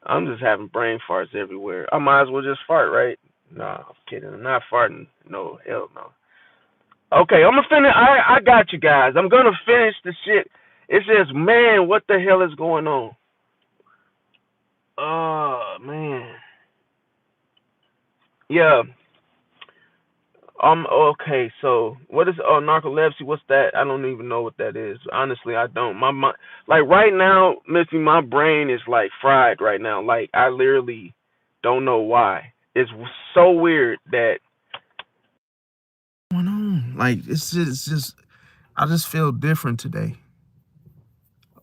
A: I'm just having brain farts everywhere. I might as well just fart, right? Nah, I'm kidding. I'm not farting. No, hell no. Okay, I'm gonna finish. I got you guys. I'm gonna finish the shit. It says, man, what the hell is going on? Oh man. Yeah. Okay, so what is narcolepsy? What's that? I don't even know what that is. Honestly, I don't. My mind, like right now, Missy, my brain is like fried right now. Like I literally don't know why. It's so weird that going on. Like it's just I just feel different today.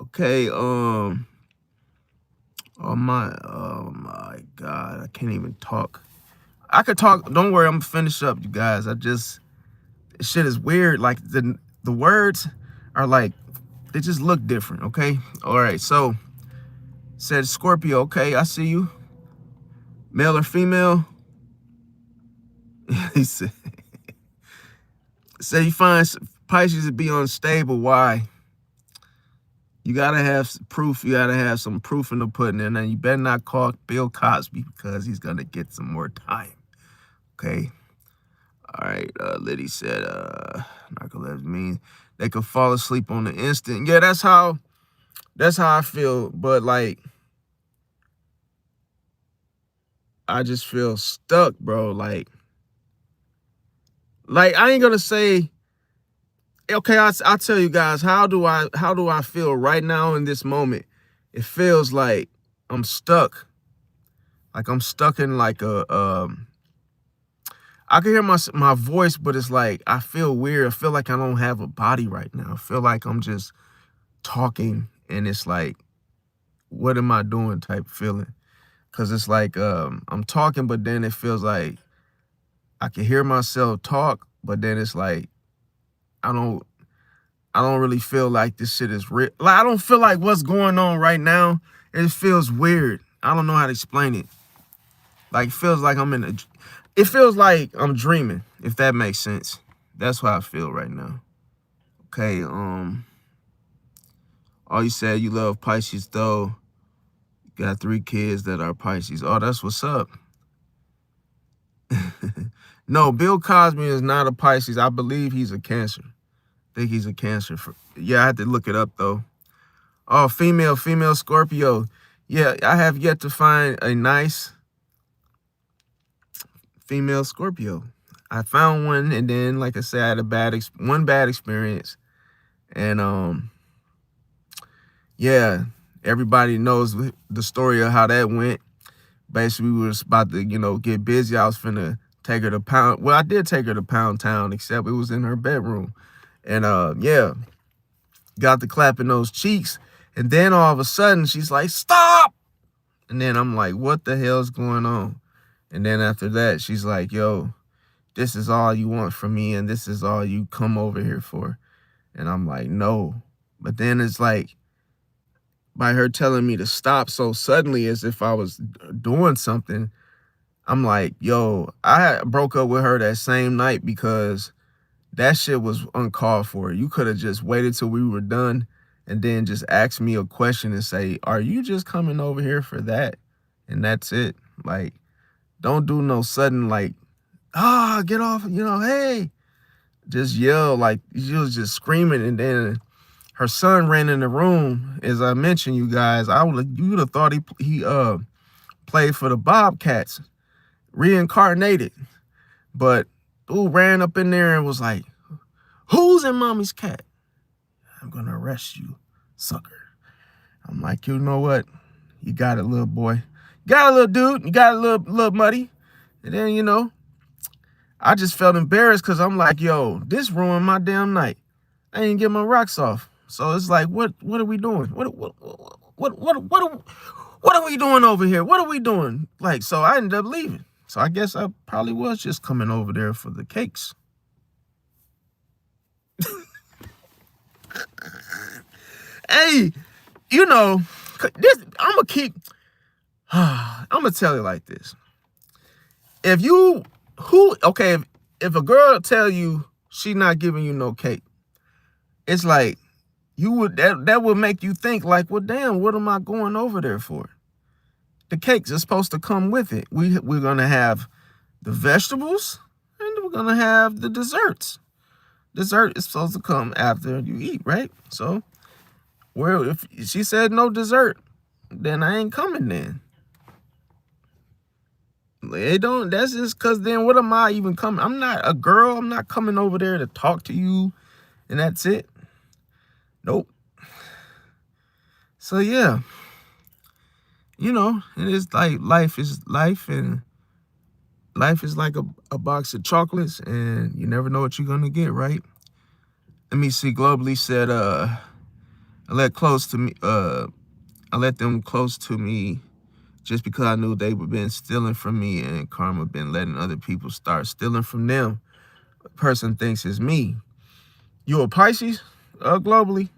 A: Okay, oh my God, I can't even talk. I could talk. Don't worry, I'm gonna finish up, you guys. Shit is weird. Like the words are like they just look different. Okay, all right. So said Scorpio. Okay, I see you. Male or female? He said you find Pisces to be unstable. Why? You gotta have proof. You gotta have some proof in the pudding, and then you better not call Bill Cosby because he's gonna get some more time. Okay. All right. Liddy said, narcolepsy means they could fall asleep on the instant. Yeah, that's how I feel. But like, I just feel stuck, bro. Like I ain't gonna say. Okay, I'll tell you guys how do I feel right now in this moment. It feels like I'm stuck. Like I'm stuck in like a I can hear my voice, but it's like I feel weird. I feel like I don't have a body right now. I feel like I'm just talking, and it's like, what am I doing type feeling. Because it's like I'm talking, but then it feels like I can hear myself talk, but then it's like I don't really feel like this shit is real. Like, I don't feel like what's going on right now. It feels weird. I don't know how to explain it. Like, it feels like it feels like I'm dreaming, if that makes sense. That's how I feel right now. Okay, oh, you said you love Pisces though. You got 3 kids that are Pisces. Oh, that's what's up. No, Bill Cosby is not a Pisces. I believe he's a Cancer. I think he's a Cancer. Yeah, I had to look it up though. Oh, female Scorpio. Yeah, I have yet to find a nice female Scorpio. I found one, and then, like I said, I had one bad experience, and yeah, everybody knows the story of how that went. Basically, we was about to, get busy. I was finna take her to Pound. Well, I did take her to Pound Town, except it was in her bedroom, and yeah, got to clapping those cheeks, and then all of a sudden she's like, "Stop!" And then I'm like, "What the hell's going on?" And then after that, she's like, "Yo, this is all you want from me, and this is all you come over here for." And I'm like, "No." But then it's like, by her telling me to stop so suddenly, as if I was doing something, I'm like, yo, I broke up with her that same night because that shit was uncalled for. You could have just waited till we were done and then just asked me a question and say, are you just coming over here for that? And that's it. Like, don't do no sudden, like, get off, hey. Just yell, like, she was just screaming, and then her son ran in the room. As I mentioned, you guys, you would have thought he played for the Bobcats, reincarnated. But dude ran up in there and was like, "Who's in mommy's cat? I'm gonna arrest you, sucker." I'm like, you know what? You got it, little boy. You got it, little dude. You got it, little muddy. And then, I just felt embarrassed because I'm like, yo, this ruined my damn night. I didn't get my rocks off. So it's like, what are we doing? What are we doing over here? What are we doing? Like, so I ended up leaving. So I guess I probably was just coming over there for the cakes. Hey, this, I'm gonna tell you like this. If a girl tell you she not giving you no cake, it's like that would make you think like, well, damn, what am I going over there for? The cakes are supposed to come with it. We're gonna have the vegetables and we're gonna have the desserts. Dessert is supposed to come after you eat, right? So, if she said no dessert, then I ain't coming then. That's just because then what am I even coming? I'm not a girl. I'm not coming over there to talk to you and that's it. Nope. So yeah, it is like life is life, and life is like a box of chocolates, and you never know what you're gonna get, right? Let me see. Globally said, I let them close to me just because I knew they were been stealing from me, and karma been letting other people start stealing from them. The person thinks it's me. You a Pisces? Globally?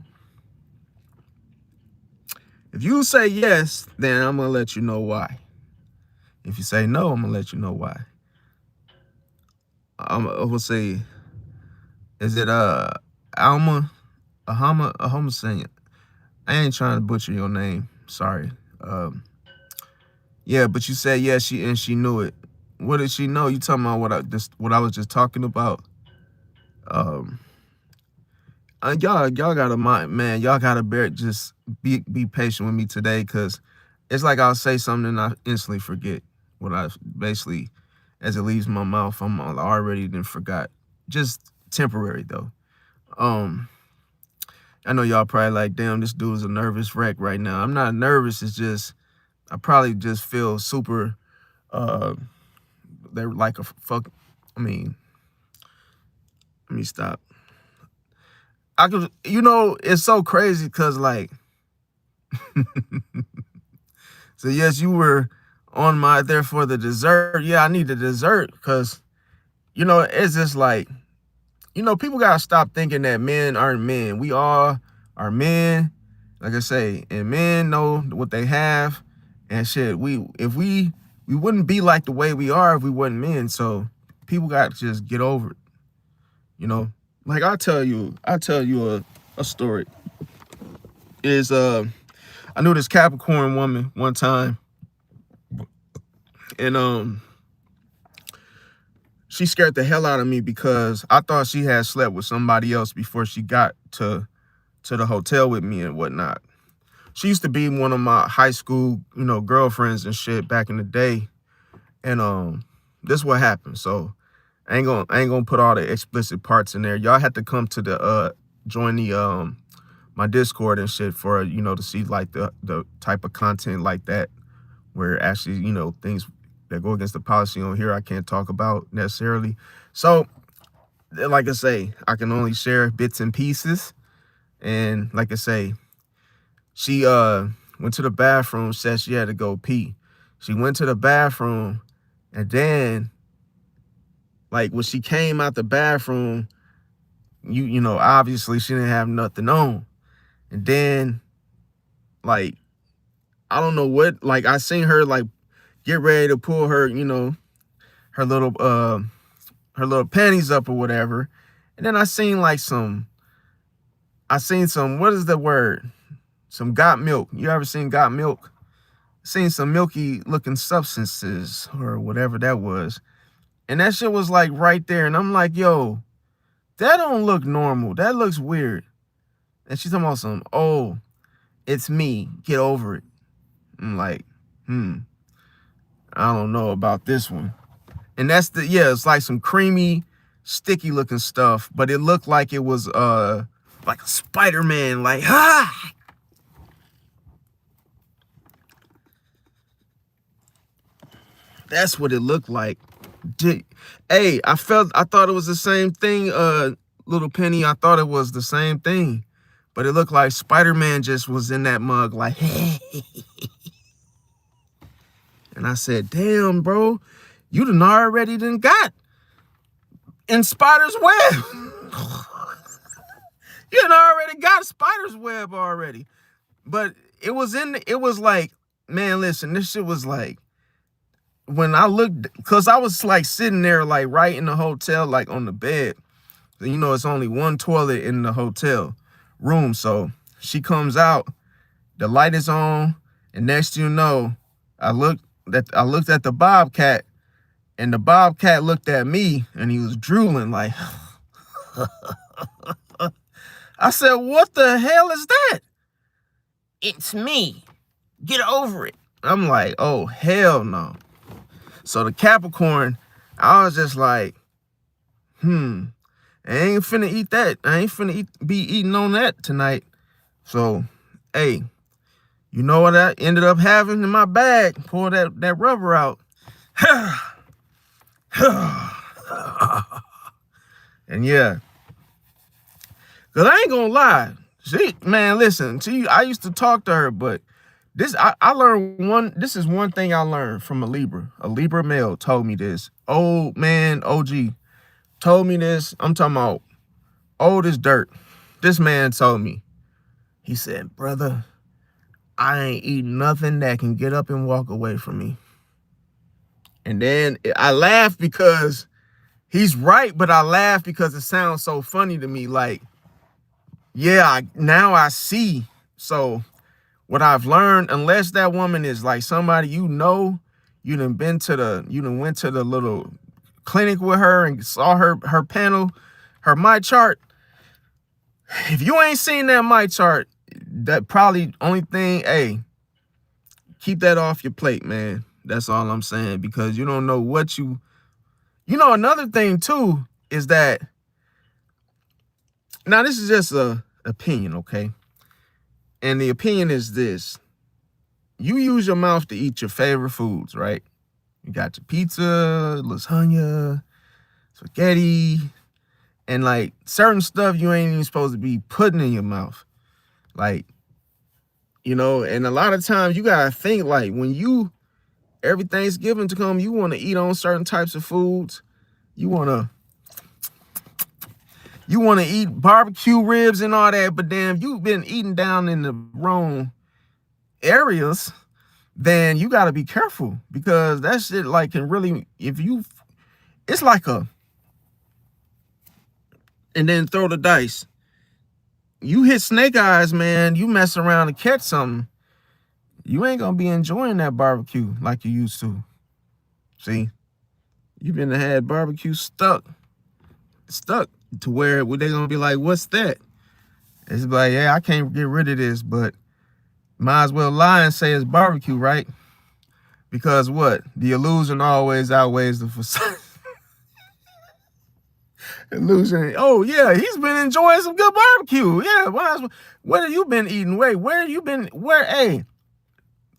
A: If you say yes, then I'm gonna let you know why. If you say no, I'm gonna let you know why. I will say, is it Alma, Ahoma saying? I ain't trying to butcher your name. Sorry. Yeah, but you said yes, she knew it. What did she know? You talking about what I was just talking about? Y'all gotta man. Y'all gotta just be patient with me today, because it's like I'll say something and I instantly forget what I basically, as it leaves my mouth, I'm already then forgot. Just temporary though. I know y'all probably like, damn, this dude is a nervous wreck right now. I'm not nervous. It's just I probably just feel super. They're like a fuck. I mean, let me stop. I could, you know, it's so crazy because like, so yes, you were on my there for the dessert. Yeah, I need the dessert because, you know, it's just like, you know, people gotta stop thinking that men aren't men. We all are men, like I say, and men know what they have and shit. We wouldn't be like the way we are if we wasn't men. So people got to just get over it, you know. Like I'll tell you a story. Is I knew this Capricorn woman one time, and she scared the hell out of me because I thought she had slept with somebody else before she got to the hotel with me and whatnot. She used to be one of my high school, you know, girlfriends and shit back in the day. And this what happened. So I ain't gonna put all the explicit parts in there. Y'all had to come to the join the my Discord and shit for, you know, to see like the type of content like that, where actually, you know, things that go against the policy on here I can't talk about necessarily. So like I say, I can only share bits and pieces. And like I say, she went to the bathroom, said she had to go pee. She went to the bathroom, and then like when she came out the bathroom, you know, obviously she didn't have nothing on. And then like I don't know what, like I seen her like get ready to pull her, you know, her little panties up or whatever. And then I seen some, what is the word? Some got milk. You ever seen got milk? Seen some milky looking substances or whatever that was. And that shit was like right there. And I'm like, yo, that don't look normal. That looks weird. And she's talking about some, oh, it's me. Get over it. I'm like, I don't know about this one. And that's it's like some creamy, sticky looking stuff, but it looked like it was like a Spider-Man, like, ah! That's what it looked like. Hey, I thought it was the same thing, little Penny. I thought it was the same thing. But it looked like Spider-Man just was in that mug, like, and I said, damn, bro, you done already got in Spider's web. You done already got Spider's web already. But it was like, man, listen, this shit was like, when I looked, because I was like sitting there like right in the hotel, like on the bed. You know, it's only one toilet in the hotel room. So she comes out, the light is on, and next you know, I looked at the Bobcat, and the Bobcat looked at me, and he was drooling like, I said, what the hell is that? It's me. Get over it. I'm like, oh, hell no. So the Capricorn, I was just like, I ain't finna eat that. I ain't finna be eating on that tonight. So, hey, you know what I ended up having in my bag? Pull that rubber out. And yeah. Cause I ain't gonna lie. Man, listen, I used to talk to her, but I learned this is one thing I learned from a Libra. A Libra male told me this. Old man, OG, told me this. I'm talking about old as dirt. This man told me. He said, brother, I ain't eating nothing that can get up and walk away from me. And then I laughed because he's right, but I laugh because it sounds so funny to me. Like, yeah, now I see. So what I've learned, unless that woman is like somebody you know, you done went to the little clinic with her and saw her panel, her my chart. If you ain't seen that my chart, that probably only thing, hey, keep that off your plate, man. That's all I'm saying, because you don't know what you know. Another thing too is that, now this is just a opinion, okay? And the opinion is this: you use your mouth to eat your favorite foods, right? You got your pizza, lasagna, spaghetti, and like certain stuff you ain't even supposed to be putting in your mouth. Like, you know, and a lot of times you gotta think like when every Thanksgiving to come, you want to eat on certain types of foods. You want to eat barbecue ribs and all that, but then if you've been eating down in the wrong areas, then you got to be careful, because that shit like can really, it's like and then throw the dice. You hit snake eyes, man, you mess around and catch something, you ain't gonna be enjoying that barbecue like you used to. See, you've been had barbecue stuck to where they're gonna be like, what's that? It's like, yeah, I can't get rid of this, but might as well lie and say it's barbecue, right? Because what? The illusion always outweighs the facade. Illusion. Oh yeah, he's been enjoying some good barbecue. Yeah, what have you been eating? Wait, where have you been? Where? Hey,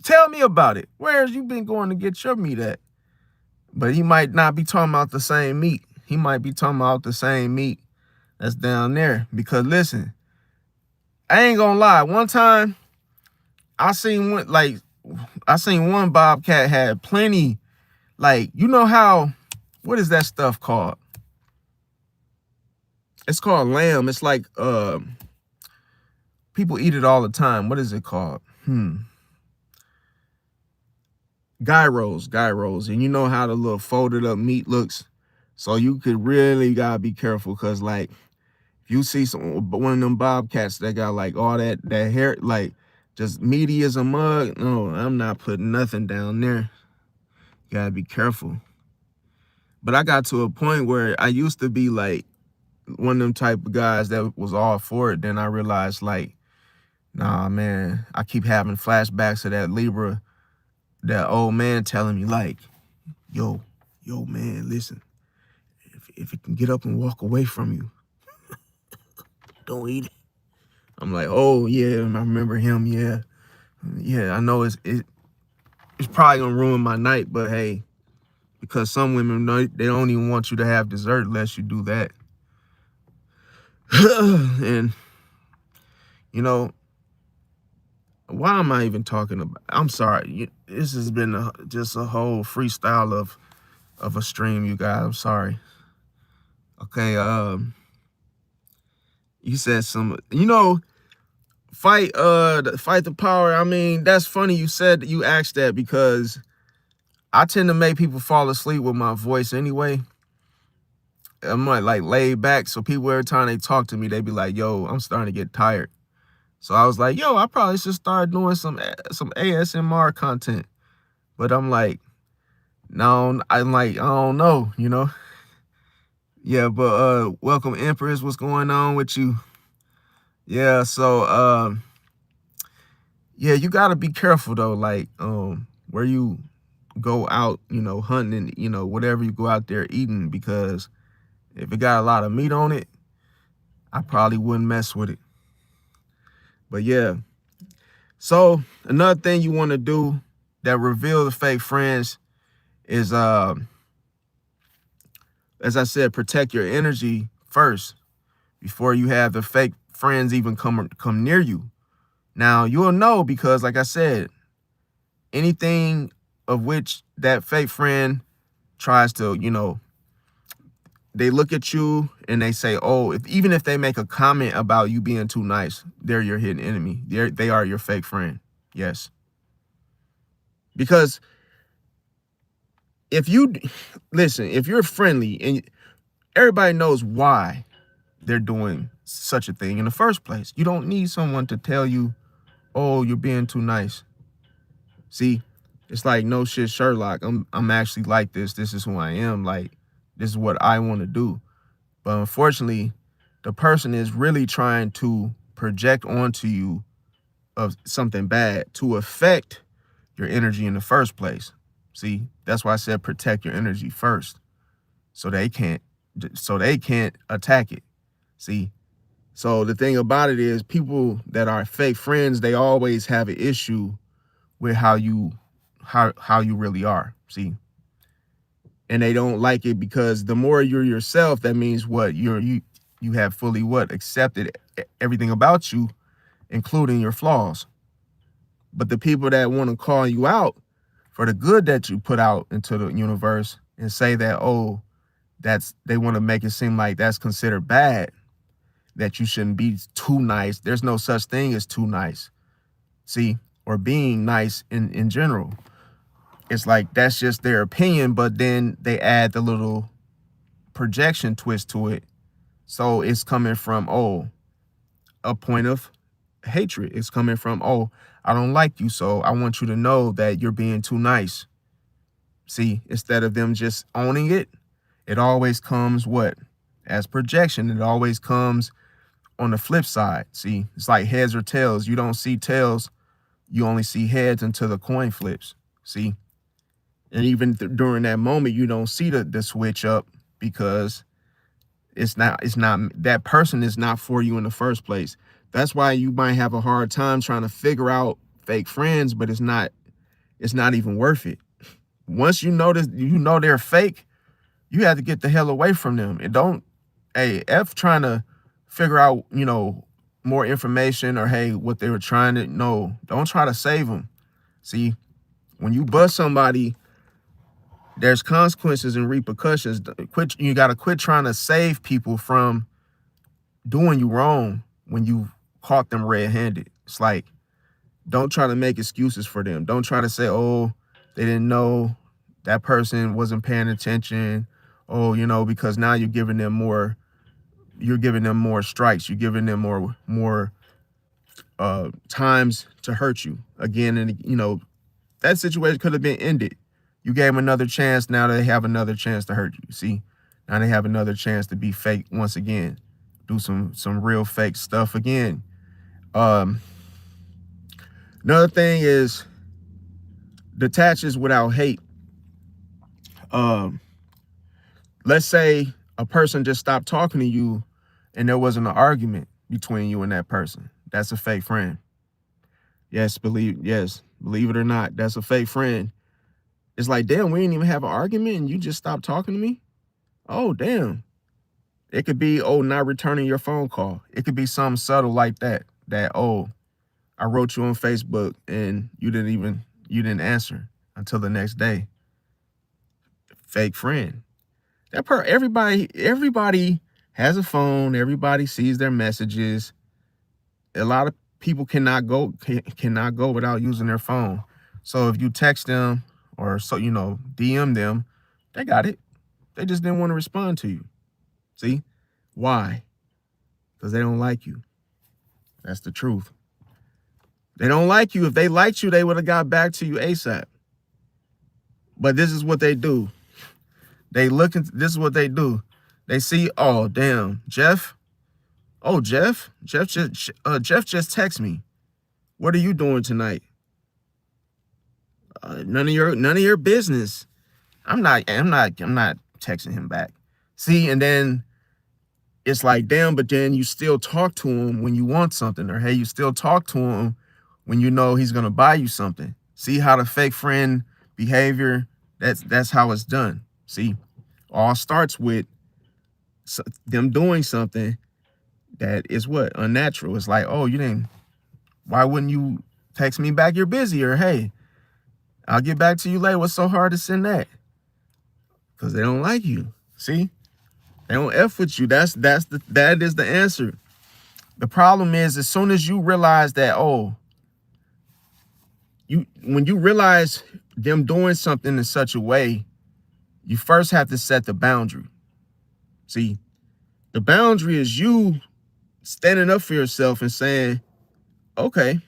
A: tell me about it. Where have you been going to get your meat at? But he might not be talking about the same meat. He might be talking about the same meat that's down there. Because listen, I ain't gonna lie. One time, I seen one bobcat had plenty. Like, you know how, what is that stuff called? It's called lamb. It's like people eat it all the time. What is it called? Gyros. And you know how the little folded up meat looks. So you could really gotta be careful, because like if you see one of them bobcats that got like all that hair, like just meaty as a mug, no, I'm not putting nothing down there. You gotta be careful. But I got to a point where I used to be like one of them type of guys that was all for it. Then I realized like, nah, man, I keep having flashbacks of that Libra, that old man telling me like, yo, man, listen, if it can get up and walk away from you, don't eat it. I'm like, oh yeah, I remember him. Yeah, I know it's probably gonna ruin my night, but hey, because some women know they don't even want you to have dessert unless you do that. And you know, why am I even talking about? I'm sorry. This has been just a whole freestyle of a stream, you guys. I'm sorry. Okay. You said some. Fight the power. I mean, that's funny. You asked that because I tend to make people fall asleep with my voice anyway. I'm like laid back, so people every time they talk to me, they be like, "Yo, I'm starting to get tired." So I was like, "Yo, I probably should start doing some ASMR content." But I'm like, no, I don't know, Yeah, but welcome Empress. What's going on with you? Yeah, so yeah, you gotta be careful though, like where you go out, hunting, whatever you go out there eating, because if it got a lot of meat on it, I probably wouldn't mess with it. But yeah. So another thing you want to do that reveal the fake friends is as I said, protect your energy first before you have the fake friends even come near you. Now you'll know, because like I said, anything of which that fake friend tries to, they look at you and they say, oh, even if they make a comment about you being too nice, they're your hidden enemy. They are your fake friend. Yes. Because if you're friendly and everybody knows why they're doing such a thing in the first place, you don't need someone to tell you, oh, you're being too nice. See, it's like, no shit, Sherlock, I'm actually like this. This is who I am. Like, this is what I want to do. But unfortunately, the person is really trying to project onto you of something bad to affect your energy in the first place. See, that's why I said protect your energy first, so they can't attack it. See, so the thing about it is, people that are fake friends, they always have an issue with how you really are. See, And they don't like it because the more you're yourself, that means what? You have fully what? Accepted everything about you, including your flaws. But the people that want to call you out for the good that you put out into the universe and say that, oh, they want to make it seem like that's considered bad, that you shouldn't be too nice. There's no such thing as too nice. See, or being nice in general. It's like that's just their opinion, but then they add the little projection twist to it. So it's coming from, oh, a point of hatred. It's coming from, oh, I don't like you, so I want you to know that you're being too nice. See, instead of them just owning it, it always comes what? As projection. It always comes on the flip side. See, it's like heads or tails. You don't see tails, you only see heads until the coin flips. See? And even during that moment, you don't see the switch up because it's not that person is not for you in the first place. That's why you might have a hard time trying to figure out fake friends, but it's not even worth it. Once you notice, they're fake, you have to get the hell away from them. And don't, hey, F trying to figure out, more information or, hey, what they were trying to know. Don't try to save them. See, when you bust somebody, there's consequences and repercussions. You got to quit trying to save people from doing you wrong when you caught them red-handed. It's like, don't try to make excuses for them. Don't try to say, oh, they didn't know, that person wasn't paying attention. Oh, because now you're giving them more strikes. You're giving them more times to hurt you again. And, that situation could have been ended. You gave them another chance. Now they have another chance to hurt you. See, now they have another chance to be fake once again, do some real fake stuff again. Another thing is detaches without hate. Let's say a person just stopped talking to you and there wasn't an argument between you and that person. That's a fake friend. Yes, believe it or not, that's a fake friend. It's like, damn, we didn't even have an argument and you just stopped talking to me? Oh, damn. It could be, oh, not returning your phone call. It could be something subtle like that, oh, I wrote you on Facebook and you didn't answer until the next day. Fake friend. Everybody has a phone. Everybody sees their messages. A lot of people cannot go without using their phone. So if you text them or DM them, they got it. They just didn't want to respond to you. See? Why? Because they don't like you. That's the truth. They don't like you. If they liked you, they would have got back to you ASAP. But this is what they do. This is what they do. They see, oh, damn, Jeff. Oh, Jeff just texted me. What are you doing tonight? None of your business. I'm not texting him back. See, and then it's like, damn, but then you still talk to him when you want something, or hey, you still talk to him when you know he's gonna buy you something. See how the fake friend behavior, that's how it's done. See, all starts with them doing something that is what? Unnatural. It's like, oh, why wouldn't you text me back? You're busy, or hey, I'll get back to you later. What's so hard to send that? Because they don't like you. See? They don't F with you. That is the answer. The problem is, as soon as you realize that, when you realize them doing something in such a way, you first have to set the boundary. See, the boundary is you standing up for yourself and saying, okay,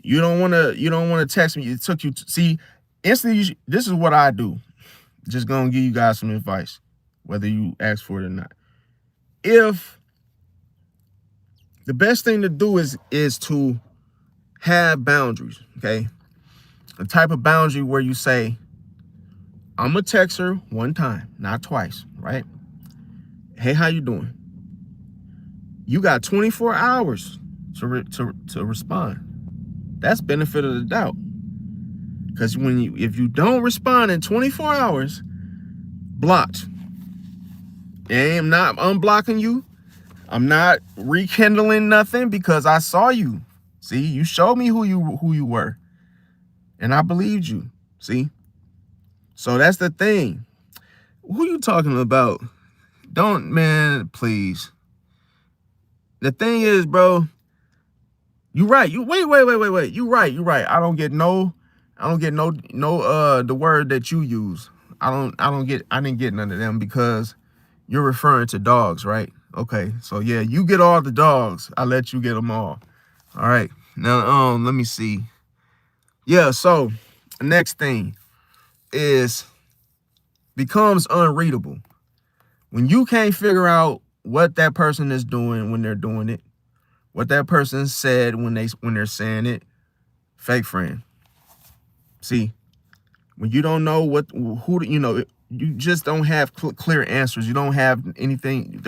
A: you don't want to text me. It took you see, instantly, this is what I do. Just gonna give you guys some advice, whether you ask for it or not. If the best thing to do is to have boundaries, okay? A type of boundary where you say, I'm gonna text her one time, not twice, right? Hey, how you doing? You got 24 hours to respond. That's benefit of the doubt. Because if you don't respond in 24 hours, blocked. I'm not unblocking you. I'm not rekindling nothing because I saw you. See, you showed me who you were, and I believed you. See, so that's the thing. Who you talking about? Don't, man, please. The thing is, bro, you right. You wait. You right. I don't get no the word that you use. I didn't get none of them because you're referring to dogs, right? Okay, so yeah, you get all the dogs. I let you get them all. All right. Now, let me see. Yeah, so the next thing is becomes unreadable. When you can't figure out what that person is doing when they're doing it, what that person said when they're saying it, fake friend. See, when you don't know who you just don't have clear answers. You don't have anything.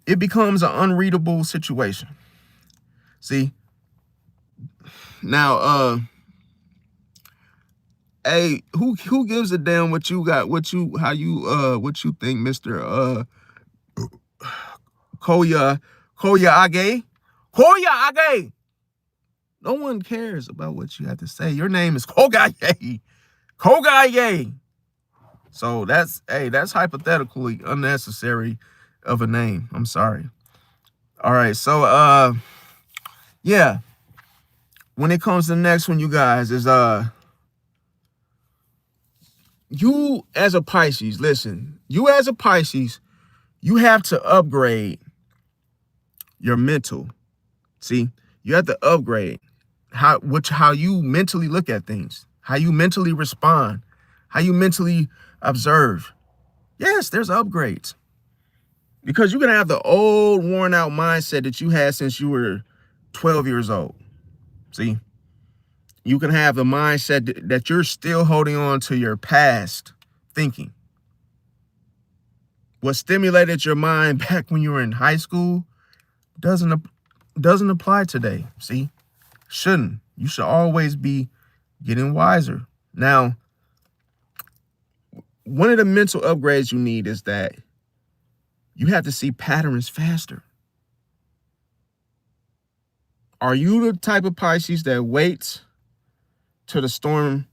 A: It becomes an unreadable situation. See, now, hey, who gives a damn what you got? What you think, Mr. Koya Age? Koya Age. No one cares about what you have to say. Your name is Kogaye. Kogaye. So that's hypothetically unnecessary of a name. I'm sorry. All right, so yeah. When it comes to the next one, you guys, is you as a Pisces, listen, you as a Pisces, you have to upgrade your mental. See, you have to upgrade how you mentally look at things, how you mentally respond, how you mentally observe. Yes, there's upgrades. Because you're going to have the old worn out mindset that you had since you were 12 years old. See, you can have the mindset that you're still holding on to your past thinking. What stimulated your mind back when you were in high school doesn't apply today. See, shouldn't. You should always be getting wiser. Now, one of the mental upgrades you need is that you have to see patterns faster. Are you the type of Pisces that waits till the storm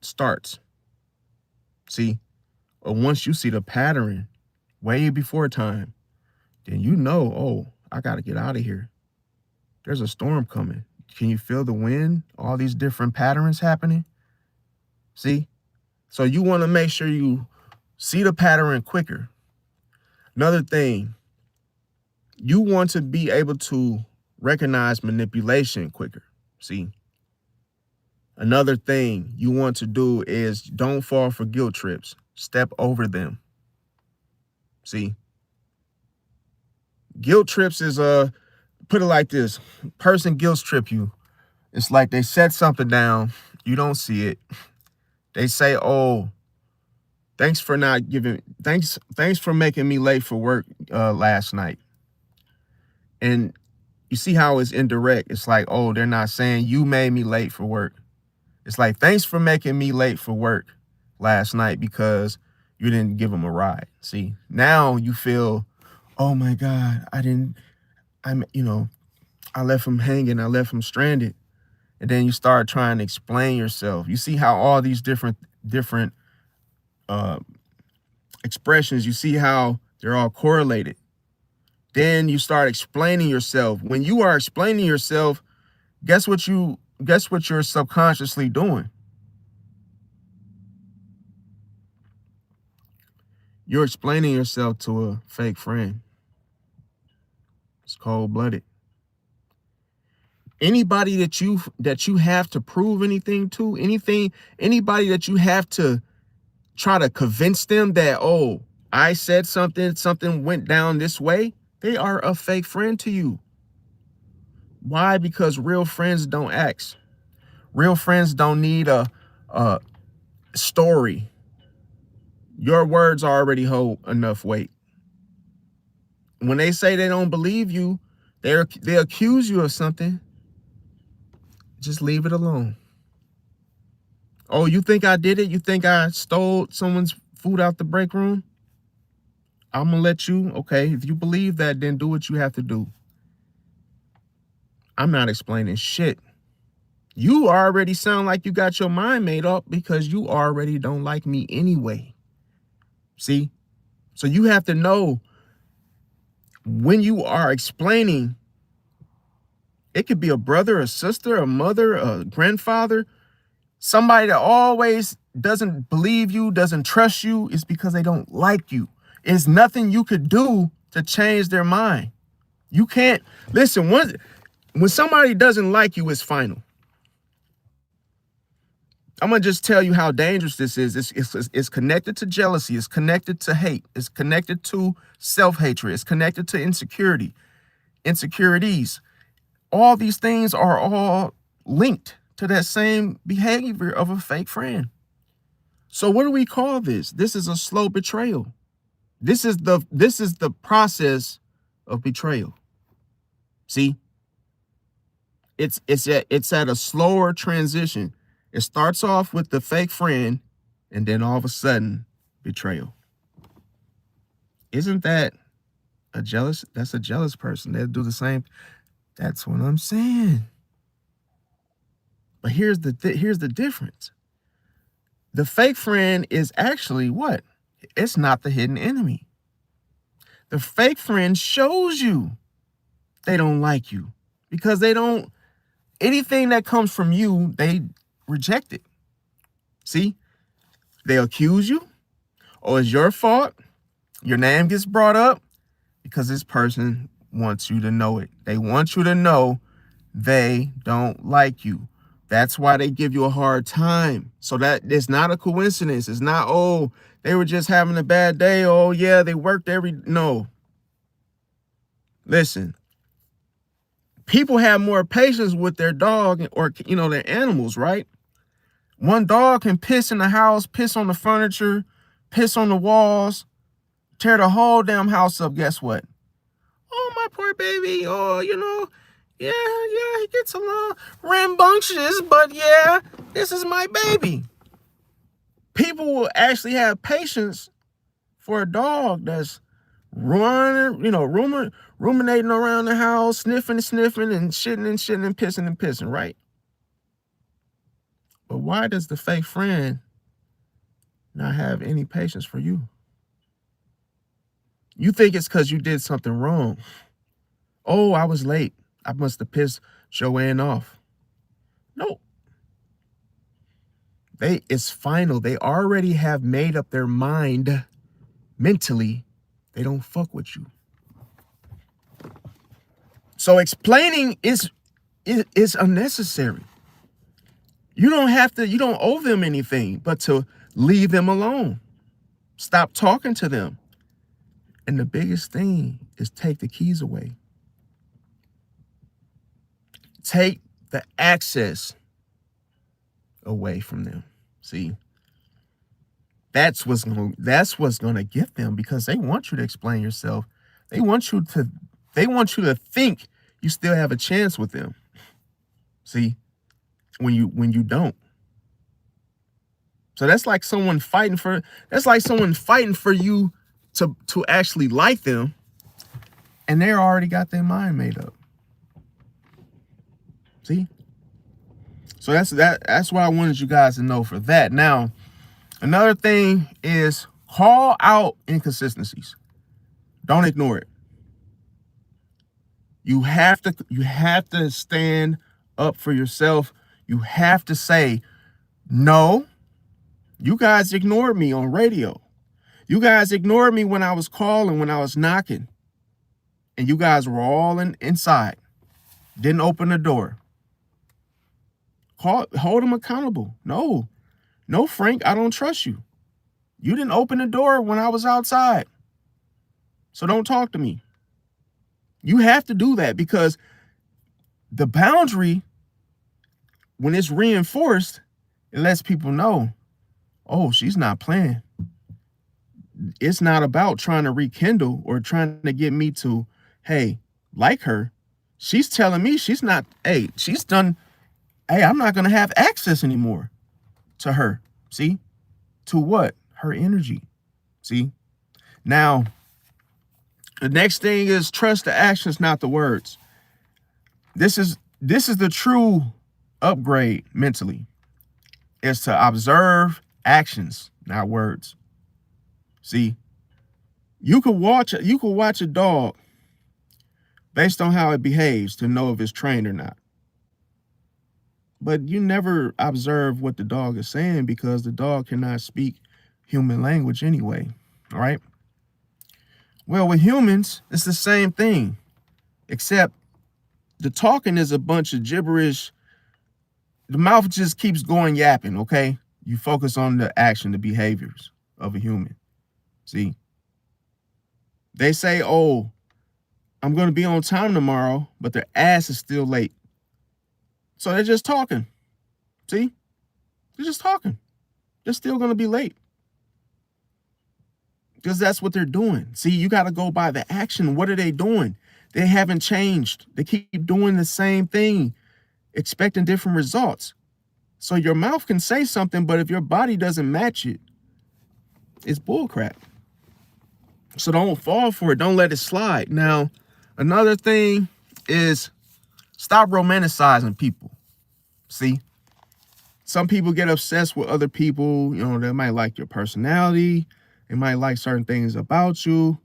A: starts? See, or once you see the pattern way before time, then you know, oh, I got to get out of here. There's a storm coming. Can you feel the wind? All these different patterns happening? See? So you want to make sure you see the pattern quicker. Another thing, you want to be able to recognize manipulation quicker. See? Another thing you want to do is don't fall for guilt trips. Step over them. See? Guilt trips is put it like this. Person guilt trip you. It's like they set something down. You don't see it. They say, oh, thanks for making me late for work last night. And you see how it's indirect. It's like, oh, they're not saying you made me late for work. It's like, thanks for making me late for work last night because you didn't give them a ride. See, now you feel, oh my God, I left him hanging. I left him stranded. And then you start trying to explain yourself. You see how all these different expressions, you see how they're all correlated. Then you start explaining yourself. When you are explaining yourself, guess what you're subconsciously doing? You're explaining yourself to a fake friend. It's cold-blooded. Anybody that you have to prove anything to, anybody that you have to try to convince them that, oh, I said something went down this way, they are a fake friend to you. Why? Because real friends don't ask. Real friends don't need a story. Your words already hold enough weight. When they say they don't believe you, they accuse you of something. Just leave it alone. Oh, you think I did it? You think I stole someone's food out the break room, I'm gonna let you, okay, if you believe that, then do what you have to do. I'm not explaining shit. You already sound like you got your mind made up because you already don't like me anyway. See? So you have to know when you are explaining, it could be a brother, a sister, a mother, a grandfather, somebody that always doesn't believe you, doesn't trust you, is because they don't like you. It's nothing you could do to change their mind. You can't, listen, when somebody doesn't like you, it's final. I'm going to just tell you how dangerous this is. It's connected to jealousy. It's connected to hate. It's connected to self-hatred. It's connected to insecurities. All these things are all linked to that same behavior of a fake friend. So what do we call this? This is a slow betrayal. This is the process of betrayal. See? It's at a slower transition. It starts off with the fake friend, and then all of a sudden, betrayal. Isn't that that's a jealous person? They'll do the same. That's what I'm saying. But here's the difference. The fake friend is actually what? It's not the hidden enemy. The fake friend shows you they don't like you because they don't, anything that comes from you, they reject it. See? They accuse you. Oh, it's your fault. Your name gets brought up because this person wants you to know it. They want you to know they don't like you. That's why they give you a hard time. So that it's not a coincidence. It's not, oh, they were just having a bad day. Oh, yeah, they worked no. Listen, people have more patience with their dog or, their animals, right? One dog can piss in the house, piss on the furniture, piss on the walls, tear the whole damn house up. Guess what? Oh, my poor baby. Oh, yeah, he gets a little rambunctious, but yeah, this is my baby. People will actually have patience for a dog that's running, ruminating around the house, sniffing and shitting and pissing, right? But why does the fake friend not have any patience for you? You think it's because you did something wrong. Oh, I was late. I must have pissed Joanne off. No. It's final. They already have made up their mind mentally. They don't fuck with you. So explaining is unnecessary. You don't owe them anything but to leave them alone. Stop talking to them. And the biggest thing is take the keys away. Take the access away from them. See, that's what's gonna get them, because they want you to explain yourself. They want you to think you still have a chance with them. See, when you don't. So that's like someone fighting for you to actually like them, and they already got their mind made up. See? So that's what I wanted you guys to know for that. Now, another thing is call out inconsistencies. Don't ignore it. You have to stand up for yourself. You have to say, no, you guys ignored me on radio. You guys ignored me when I was calling, when I was knocking. And you guys were all inside. Didn't open the door. Hold them accountable. No, Frank, I don't trust you. You didn't open the door when I was outside. So don't talk to me. You have to do that, because the boundary, when it's reinforced, it lets people know, oh, she's not playing. It's not about trying to rekindle or trying to get me to, hey, like her. She's telling me she's not, she's done. Hey, I'm not going to have access anymore to her. See? To what? her energy. See? Now, the next thing is trust the actions, not the words. This is the true upgrade mentally. Is to observe actions, not words. See, you could watch a dog based on how it behaves to know if it's trained or not. But you never observe what the dog is saying because the dog cannot speak human language anyway. All right. Well, with humans, it's the same thing, except the talking is a bunch of gibberish. The mouth just keeps going yapping, okay? You focus on the action, the behaviors of a human. See? They say, oh, I'm going to be on time tomorrow, but their ass is still late. So they're just talking. See? They're just talking. They're still going to be late. Because that's what they're doing. See, you got to go by the action. What are they doing? They haven't changed. They keep doing the same thing, expecting different results. So your mouth can say something, but if your body doesn't match it, it's bullcrap. So don't fall for it. Don't let it slide. Now, another thing is stop romanticizing people. See, some people get obsessed with other people. You know, they might like your personality. They might like certain things about you,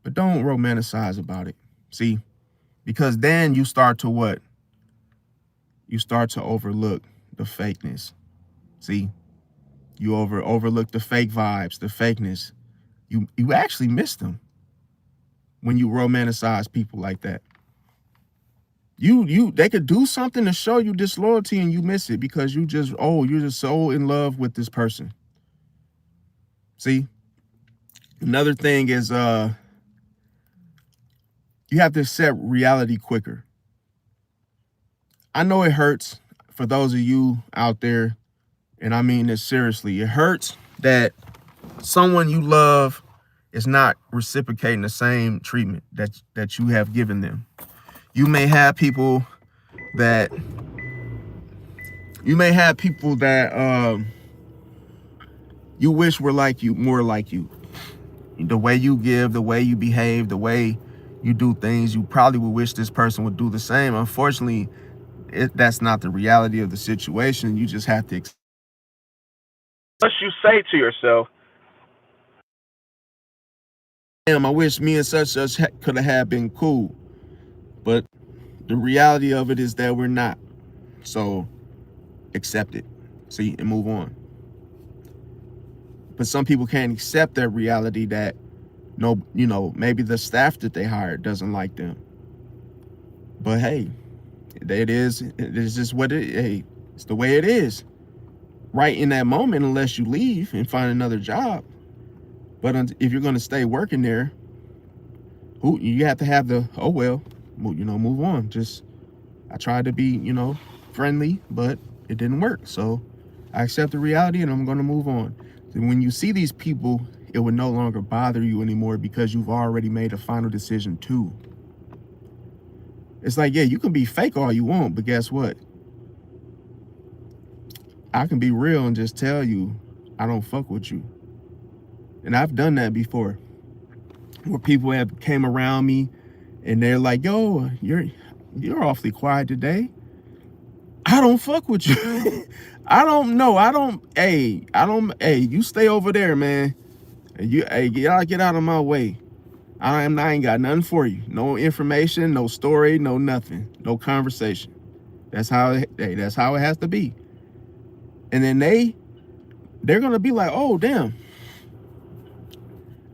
A: but don't romanticize about it. See, because then you start to what? You start to overlook the fakeness. See, you overlook the fake vibes, the fakeness. You actually miss them when you romanticize people like that. They could do something to show you disloyalty and you miss it because you're just so in love with this person. See? Another thing is you have to accept reality quicker. I know it hurts for those of you out there, and I mean this seriously. It hurts that someone you love is not reciprocating the same treatment that you have given them. You may have people that you wish were like you, more like you. The way you give, the way you behave, the way you do things, you probably would wish this person would do the same. Unfortunately, that's not the reality of the situation. You just have to unless you say to yourself, damn, I wish me and such could have been cool. But the reality of it is that we're not. So accept it. See, and move on. But some people can't accept that reality that maybe the staff that they hired doesn't like them. But hey, it's just what it's the way it is. Right in that moment, unless you leave and find another job. But if you're going to stay working there, you have to have the, move on. I tried to be, friendly, but it didn't work. So I accept the reality and I'm going to move on. And when you see these people, it will no longer bother you anymore because you've already made a final decision too. It's like, yeah, you can be fake all you want, but guess what? I can be real and just tell you I don't fuck with you. And I've done that before, where people have came around me and they're like, yo, you're awfully quiet today. I don't fuck with you. I don't know. You stay over there, man. And get out of my way. I ain't got nothing for you. No information, no story, no nothing, no conversation. That's how it has to be. And then they're going to be like, oh, damn.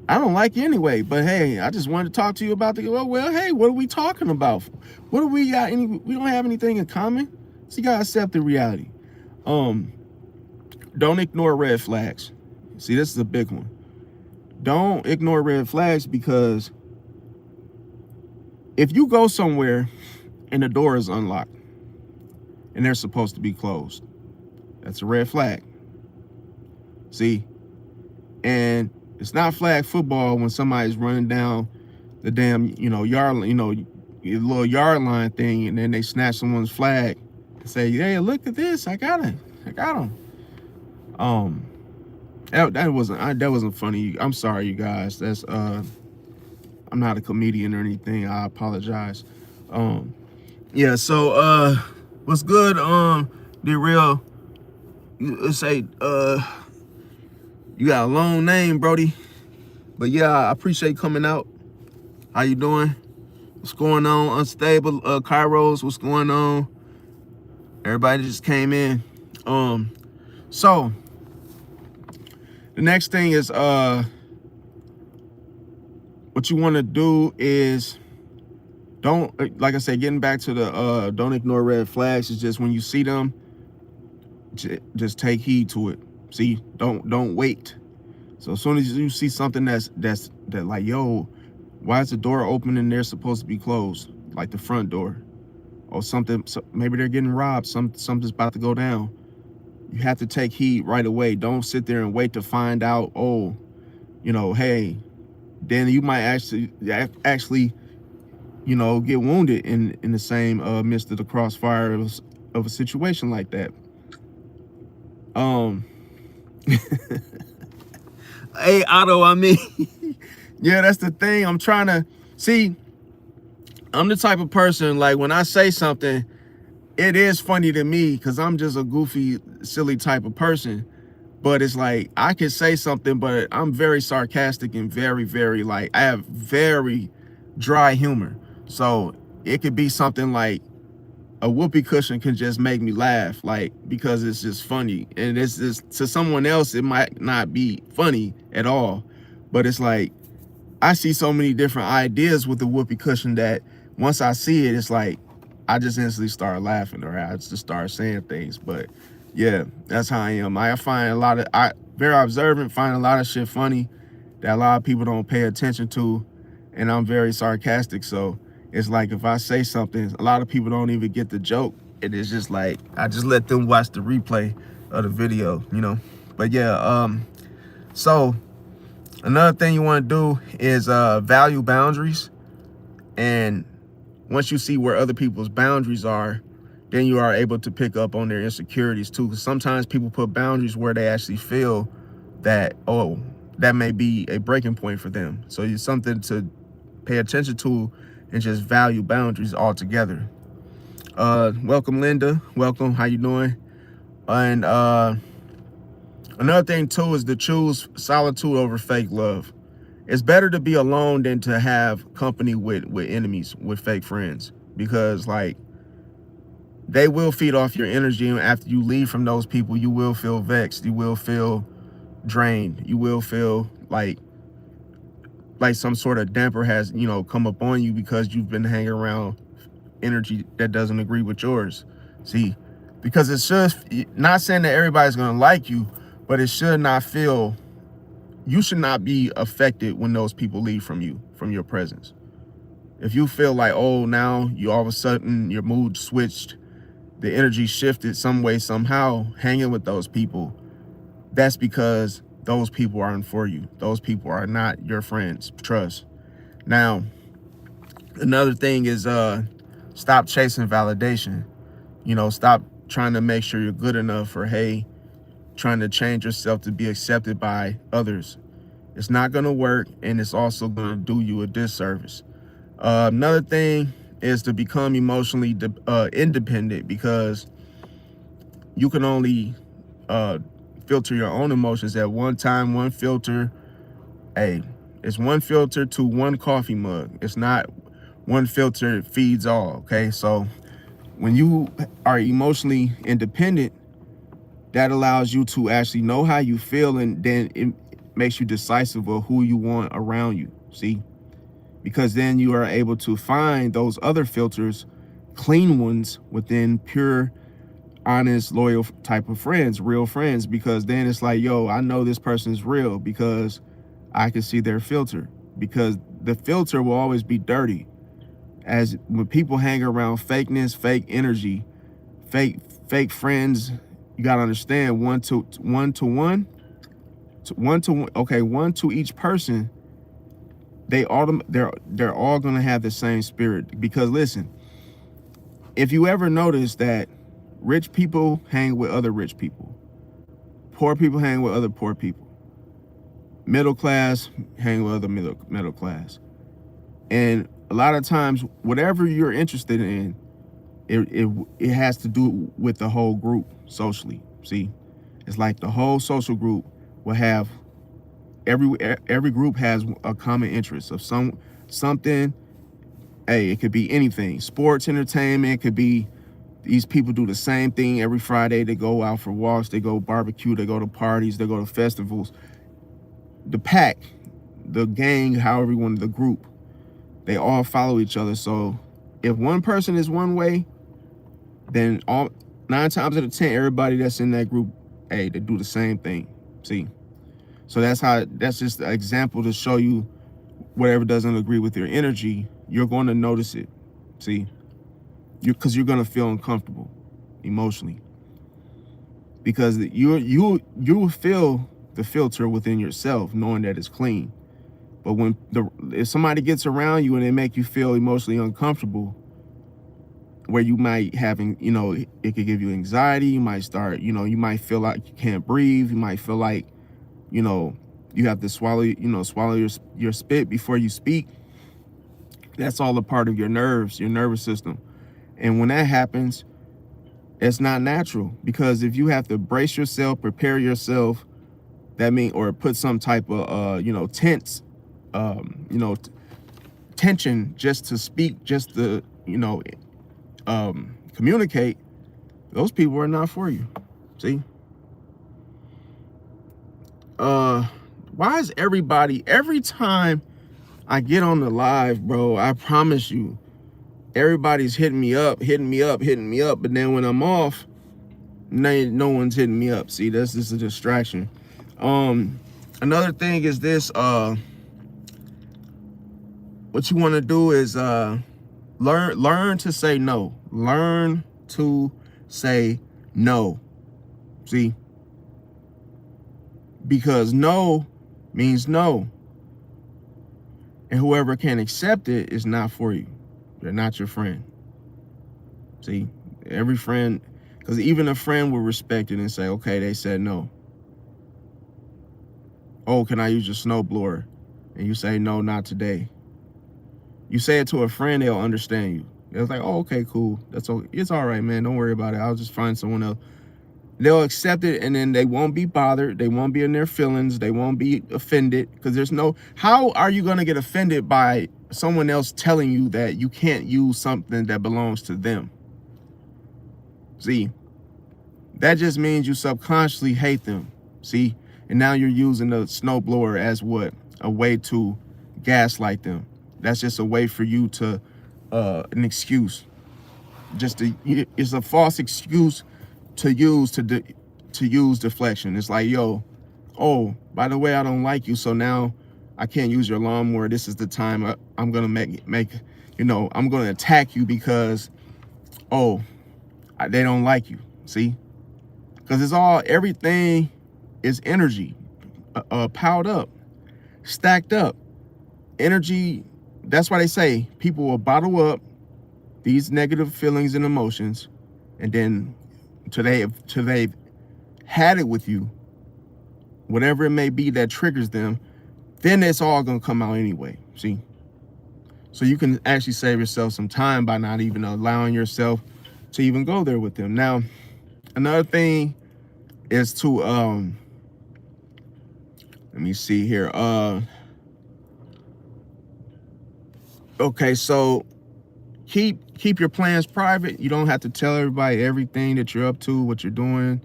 A: I don't like you anyway, but hey, I just wanted to talk to you about well, hey, what are we talking about? What do we got? We don't have anything in common. So you gotta accept the reality. Don't ignore red flags. See, this is a big one. Don't ignore red flags because if you go somewhere and the door is unlocked and they're supposed to be closed, that's a red flag. See, and it's not flag football when somebody's running down the damn, yard, little yard line thing, and then they snatch someone's flag and say, hey, look at this, I got him. That wasn't funny. I'm sorry, you guys. That's I'm not a comedian or anything. I apologize. Um, yeah. So what's good? The real. Let's say you got a long name, Brody. But yeah, I appreciate coming out. How you doing? What's going on? Unstable Kairos, what's going on? Everybody just came in. So the next thing is what you want to do is don't, like I said, getting back to the don't ignore red flags. It's just when you see them, just take heed to it. See, don't wait. So as soon as you see something that like, yo, why is the door open and they're supposed to be closed, like the front door, or something? Maybe they're getting robbed. Something's about to go down. You have to take heed right away. Don't sit there and wait to find out. Oh, you know, hey, then you might actually, you know, get wounded in the same midst of the crossfire of a situation like that. Hey, Otto, I mean, yeah, that's the thing. I'm trying to see. I'm the type of person, like, when I say something, it is funny to me because I'm just a goofy, silly type of person. But it's like, I can say something, but I'm very sarcastic and very, very, like, I have very dry humor. So it could be something like a whoopee cushion can just make me laugh, like, because it's just funny. And it's just, to someone else, it might not be funny at all. But it's like, I see so many different ideas with the whoopee cushion that once I see it, it's like, I just instantly start laughing, or I just start saying things. But yeah, that's how I am. I find very observant, find a lot of shit funny that a lot of people don't pay attention to. And I'm very sarcastic. So it's like, if I say something, a lot of people don't even get the joke. It is just like, I just let them watch the replay of the video, you know? But yeah, so another thing you want to do is value boundaries. And once you see where other people's boundaries are, then you are able to pick up on their insecurities too. Because sometimes people put boundaries where they actually feel that, oh, that may be a breaking point for them. So it's something to pay attention to and just value boundaries altogether. Welcome, Linda. Welcome. How you doing? And another thing too is to choose solitude over fake love. It's better to be alone than to have company with enemies, with fake friends, because like, they will feed off your energy, and after you leave from those people, you will feel vexed, you will feel drained, you will feel like some sort of damper has, you know, come upon you because you've been hanging around energy that doesn't agree with yours. See, because it's just not saying that everybody's gonna like you, but it should not feel, you should not be affected when those people leave from you, from your presence. If you feel like, oh, now you all of a sudden your mood switched, the energy shifted some way, somehow, hanging with those people, that's because those people aren't for you. Those people are not your friends. Trust. Now, another thing is stop chasing validation. You know, stop trying to make sure you're good enough, or hey, trying to change yourself to be accepted by others. It's not going to work, and it's also going to do you a disservice. Another thing is to become emotionally independent, because you can only filter your own emotions at one time. One filter, hey, it's one filter to one coffee mug. It's not one filter feeds all, okay? So when you are emotionally independent, that allows you to actually know how you feel, and then it makes you decisive of who you want around you, see? Because then you are able to find those other filters, clean ones, within pure, honest, loyal type of friends, real friends. Because then it's like, yo, I know this person is real because I can see their filter. Because the filter will always be dirty. As when people hang around fakeness, fake energy, fake friends, you gotta understand, one to each person, they're all gonna have the same spirit. Because listen, if you ever notice that rich people hang with other rich people, poor people hang with other poor people, Middle class hang with other middle class. And a lot of times, whatever you're interested in, it has to do with the whole group socially. See, it's like the whole social group will have every group has a common interest of something. Hey, it could be anything. Sports, entertainment. It could be these people do the same thing every Friday. They go out for walks. They go barbecue. They go to parties. They go to festivals. The pack, the gang, however you want, the group, they all follow each other. So if one person is one way, then 9 times out of 10, everybody that's in that group, hey, they do the same thing. See, so that's just an example to show you whatever doesn't agree with your energy, you're going to notice it. See, because you're going to feel uncomfortable emotionally, because you will feel the filter within yourself, knowing that it's clean. But if somebody gets around you and they make you feel emotionally uncomfortable, where you might having, it could give you anxiety. You might start, you might feel like you can't breathe. You might feel like, you have to swallow your spit before you speak. That's all a part of your nerves, your nervous system. And when that happens, it's not natural, because if you have to brace yourself, prepare yourself, that means, or put some type of, tense, tension just to speak, just to, communicate, those people are not for you. See? Why is everybody, every time I get on the live, bro, I promise you, everybody's hitting me up, but then when I'm off, no one's hitting me up. See, that's just a distraction. Another thing is this, what you want to do is learn to say no. Learn to say no. See? Because no means no. And whoever can accept it is not for you. They're not your friend. See? Every friend, because even a friend will respect it and say, okay, they said no. Oh, can I use your snowblower? And you say, no, not today. You say it to a friend, they'll understand you. They're like, oh, okay, cool. It's all right, man. Don't worry about it. I'll just find someone else. They'll accept it, and then they won't be bothered. They won't be in their feelings. They won't be offended, because how are you going to get offended by someone else telling you that you can't use something that belongs to them? See, that just means you subconsciously hate them. See, and now you're using the snowblower as what? A way to gaslight them. That's just a way for you to, an excuse. It's a false excuse to use use deflection. It's like, yo, oh, by the way, I don't like you, so now I can't use your lawnmower. This is the time I'm gonna I'm gonna attack you because, oh, they don't like you. See, because everything is energy, piled up, stacked up. Energy. That's why they say people will bottle up these negative feelings and emotions, and then till they've had it with you, whatever it may be that triggers them, then it's all gonna come out anyway. See, so you can actually save yourself some time by not even allowing yourself to even go there with them. Now, another thing is to let me see here. Okay, so keep your plans private. You don't have to tell everybody everything that you're up to, what you're doing,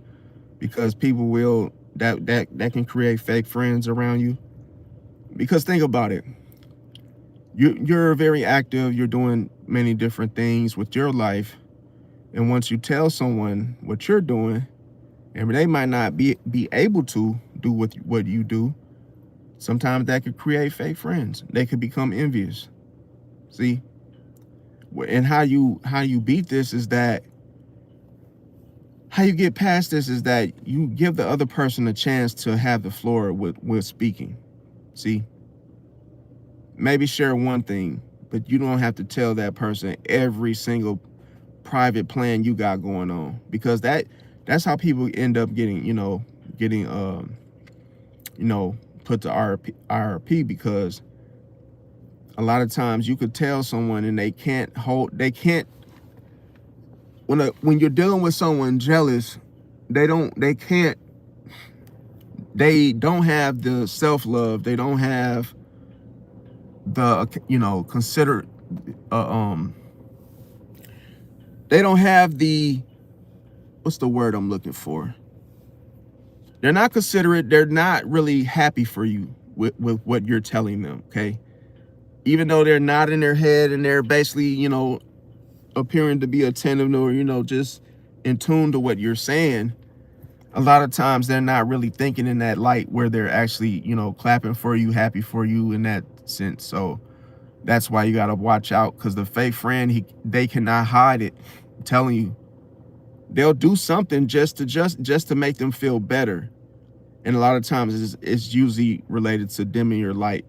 A: because people will that can create fake friends around you. Because think about it. You're very active, you're doing many different things with your life, and once you tell someone what you're doing, and they might not be able to do what you do, sometimes that could create fake friends. They could become envious. See? And how you beat this is that, how you get past this is that you give the other person a chance to have the floor with speaking. See? Maybe share one thing, but you don't have to tell that person every single private plan you got going on, because that's how people end up getting put the IRP, because a lot of times you could tell someone and they can't, when you're dealing with someone jealous, they don't have the self-love, they don't have the, consider, they don't have the, what's the word I'm looking for? They're not considerate. They're not really happy for you with what you're telling them, okay? Even though they're nodding their head and they're basically, appearing to be attentive, or, just in tune to what you're saying, a lot of times they're not really thinking in that light where they're actually, clapping for you, happy for you in that sense. So that's why you got to watch out, because the fake friend, they cannot hide it. I'm telling you, they'll do something just to make them feel better. And a lot of times it's usually related to dimming your light.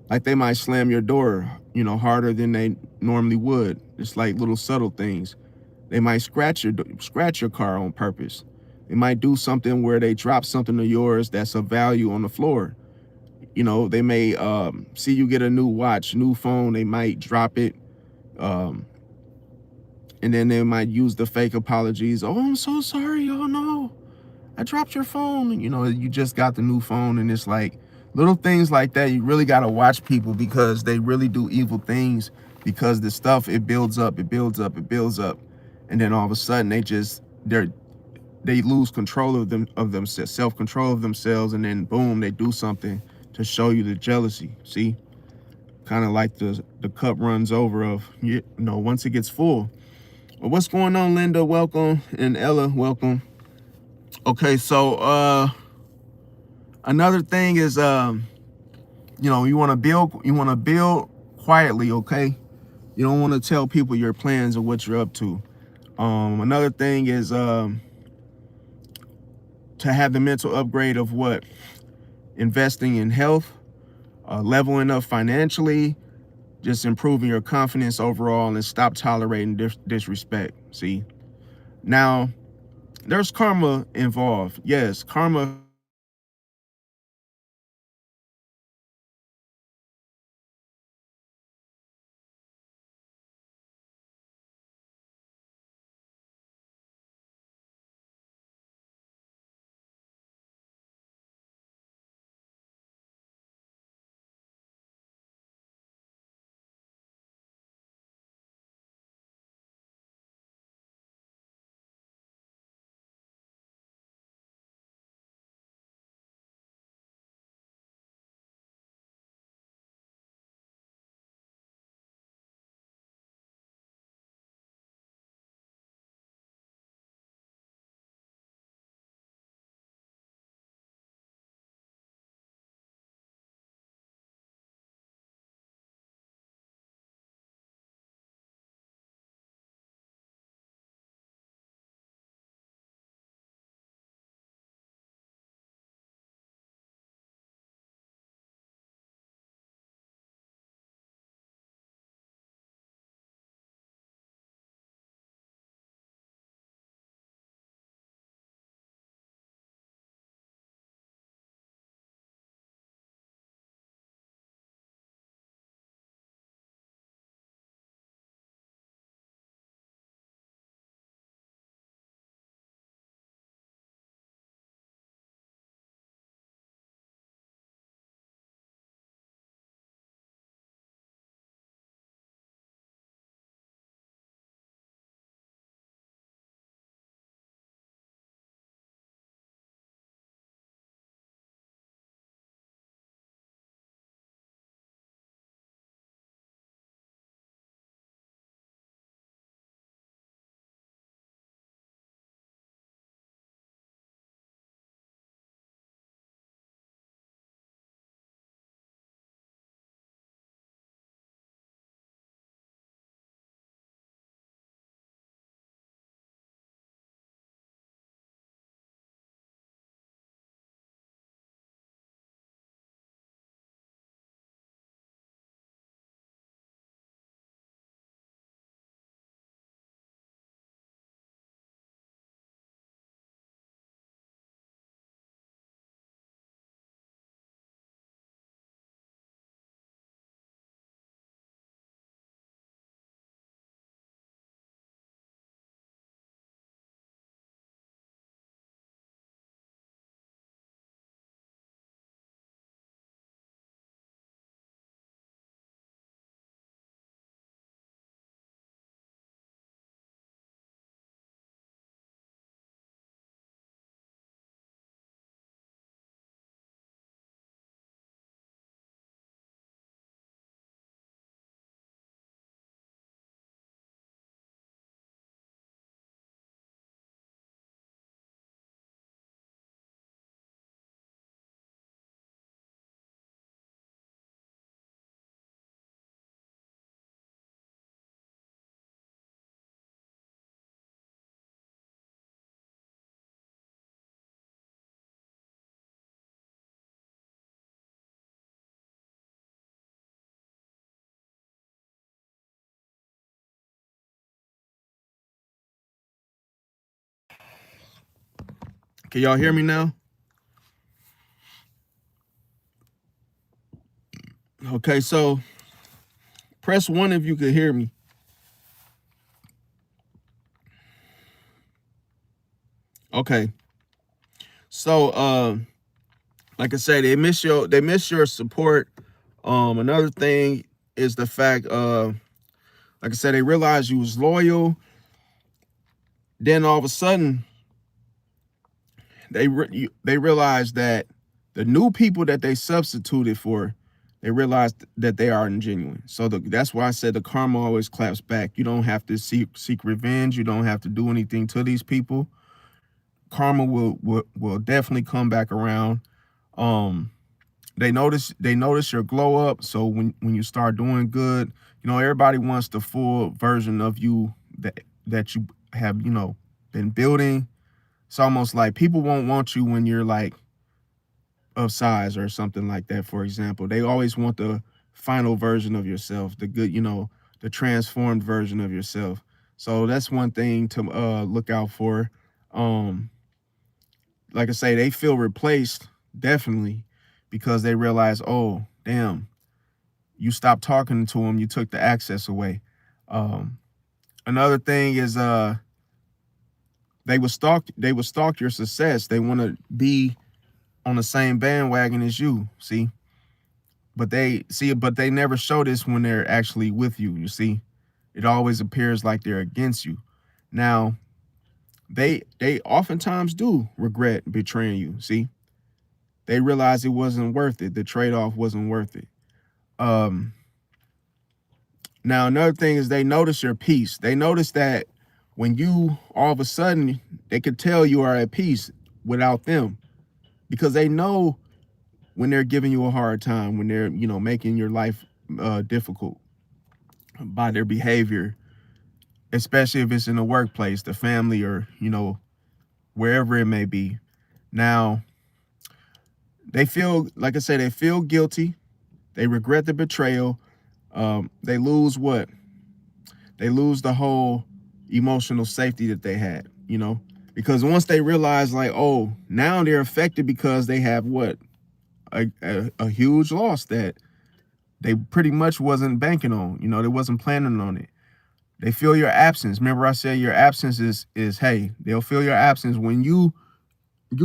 A: Like they might slam your door, harder than they normally would. It's like little subtle things. They might scratch your car on purpose. They might do something where they drop something of yours that's of value on the floor. They may see you get a new watch, new phone. They might drop it, um, and then they might use the fake apologies. Oh, I'm so sorry. Oh no, I dropped your phone. You just got the new phone, and it's like little things like that. You really got to watch people, because they really do evil things, because the stuff, it builds up, it builds up, it builds up. And then all of a sudden they lose control of themselves, self-control of themselves. And then boom, they do something to show you the jealousy. See, kind of like the cup runs over of, once it gets full. Well, what's going on, Linda? Welcome. And Ella, welcome. Okay, so another thing is, you want to build quietly, okay? You don't want to tell people your plans or what you're up to. Another thing is to have the mental upgrade of what? Investing in health, leveling up financially, just improving your confidence overall, and stop tolerating disrespect. See, now there's karma involved. Yes, karma Can y'all hear me now? Okay, so press 1 if you could hear me. Okay. So like I said, they miss your support. Another thing is the fact like I said, they realized you was loyal. Then all of a sudden, they realized that the new people that they substituted for, they realized that they aren't genuine. So that's why I said the karma always claps back. You don't have to seek revenge. You don't have to do anything to these people. Karma will definitely come back around. They notice your glow up. So when you start doing good, everybody wants the full version of you that you have, been building. It's almost like people won't want you when you're like of size or something like that. For example, they always want the final version of yourself, the good, the transformed version of yourself. So that's one thing to look out for. Like I say, they feel replaced definitely because they realize, oh, damn, you stopped talking to them, you took the access away. Another thing is they would stalk your success. They want to be on the same bandwagon as you, see? But they never show this when they're actually with you, you see? It always appears like they're against you. Now, they oftentimes do regret betraying you, see? They realize it wasn't worth it. The trade-off wasn't worth it. Now, another thing is they notice your peace. They notice that when you, all of a sudden, they could tell you are at peace without them because they know when they're giving you a hard time, when they're, making your life difficult by their behavior, especially if it's in the workplace, the family, or, wherever it may be. Now, they feel, like I say, they feel guilty. They regret the betrayal. They lose what? They lose the whole emotional safety that they had, because once they realize like, oh, now they're affected because they have what? A huge loss that they pretty much wasn't banking on, they wasn't planning on it. They feel your absence. Remember I said your absence is hey, they'll feel your absence when you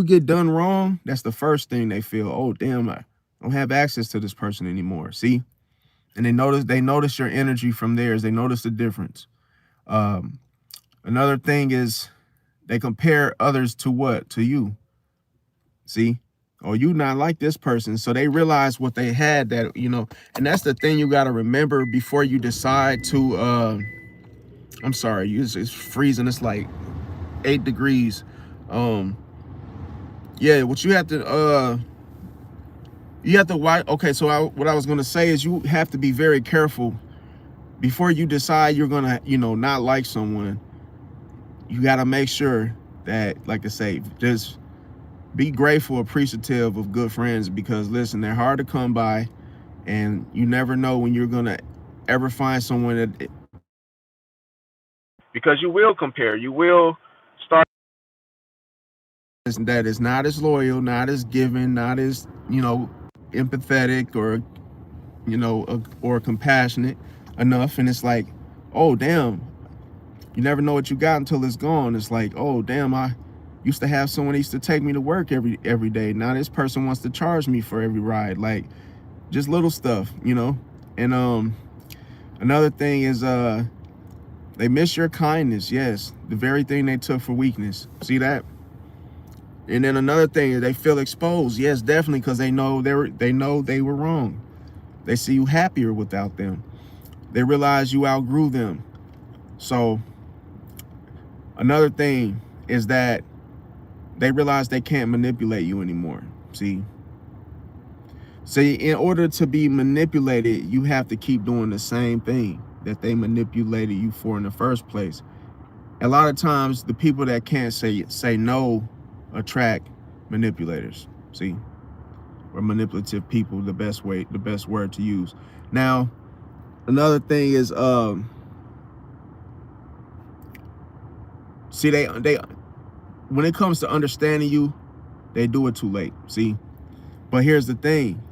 A: get done wrong. That's the first thing they feel. Oh, damn, I don't have access to this person anymore. See? And they notice your energy from theirs. They notice the difference. Another thing is they compare others to what? To you. See? Or you not like this person. So they realize what they had that, and that's the thing you got to remember before you decide to, I'm sorry, it's freezing. It's like 8 degrees. Yeah, what you have to watch. Okay, so what I was going to say is you have to be very careful before you decide you're going to, not like someone. You got to make sure that, like I say, just be grateful, appreciative of good friends, because listen, they're hard to come by, and you never know when you're going to ever find someone because you will compare. You will start that is not as loyal, not as giving, not as, empathetic or, or compassionate enough. And it's like, oh, damn, you never know what you got until it's gone. It's like, oh, damn, I used to have someone that used to take me to work every day. Now this person wants to charge me for every ride. Like, just little stuff, And another thing is they miss your kindness. Yes, the very thing they took for weakness. See that? And then another thing is they feel exposed. Yes, definitely, because they know they were wrong. They see you happier without them. They realize you outgrew them. So another thing is that they realize they can't manipulate you anymore. See, in order to be manipulated, you have to keep doing the same thing that they manipulated you for in the first place. A lot of times, the people that can't say no attract manipulators. See, or manipulative people. The best word to use. Now, another thing is, see, when it comes to understanding you, they do it too late. See, but here's the thing: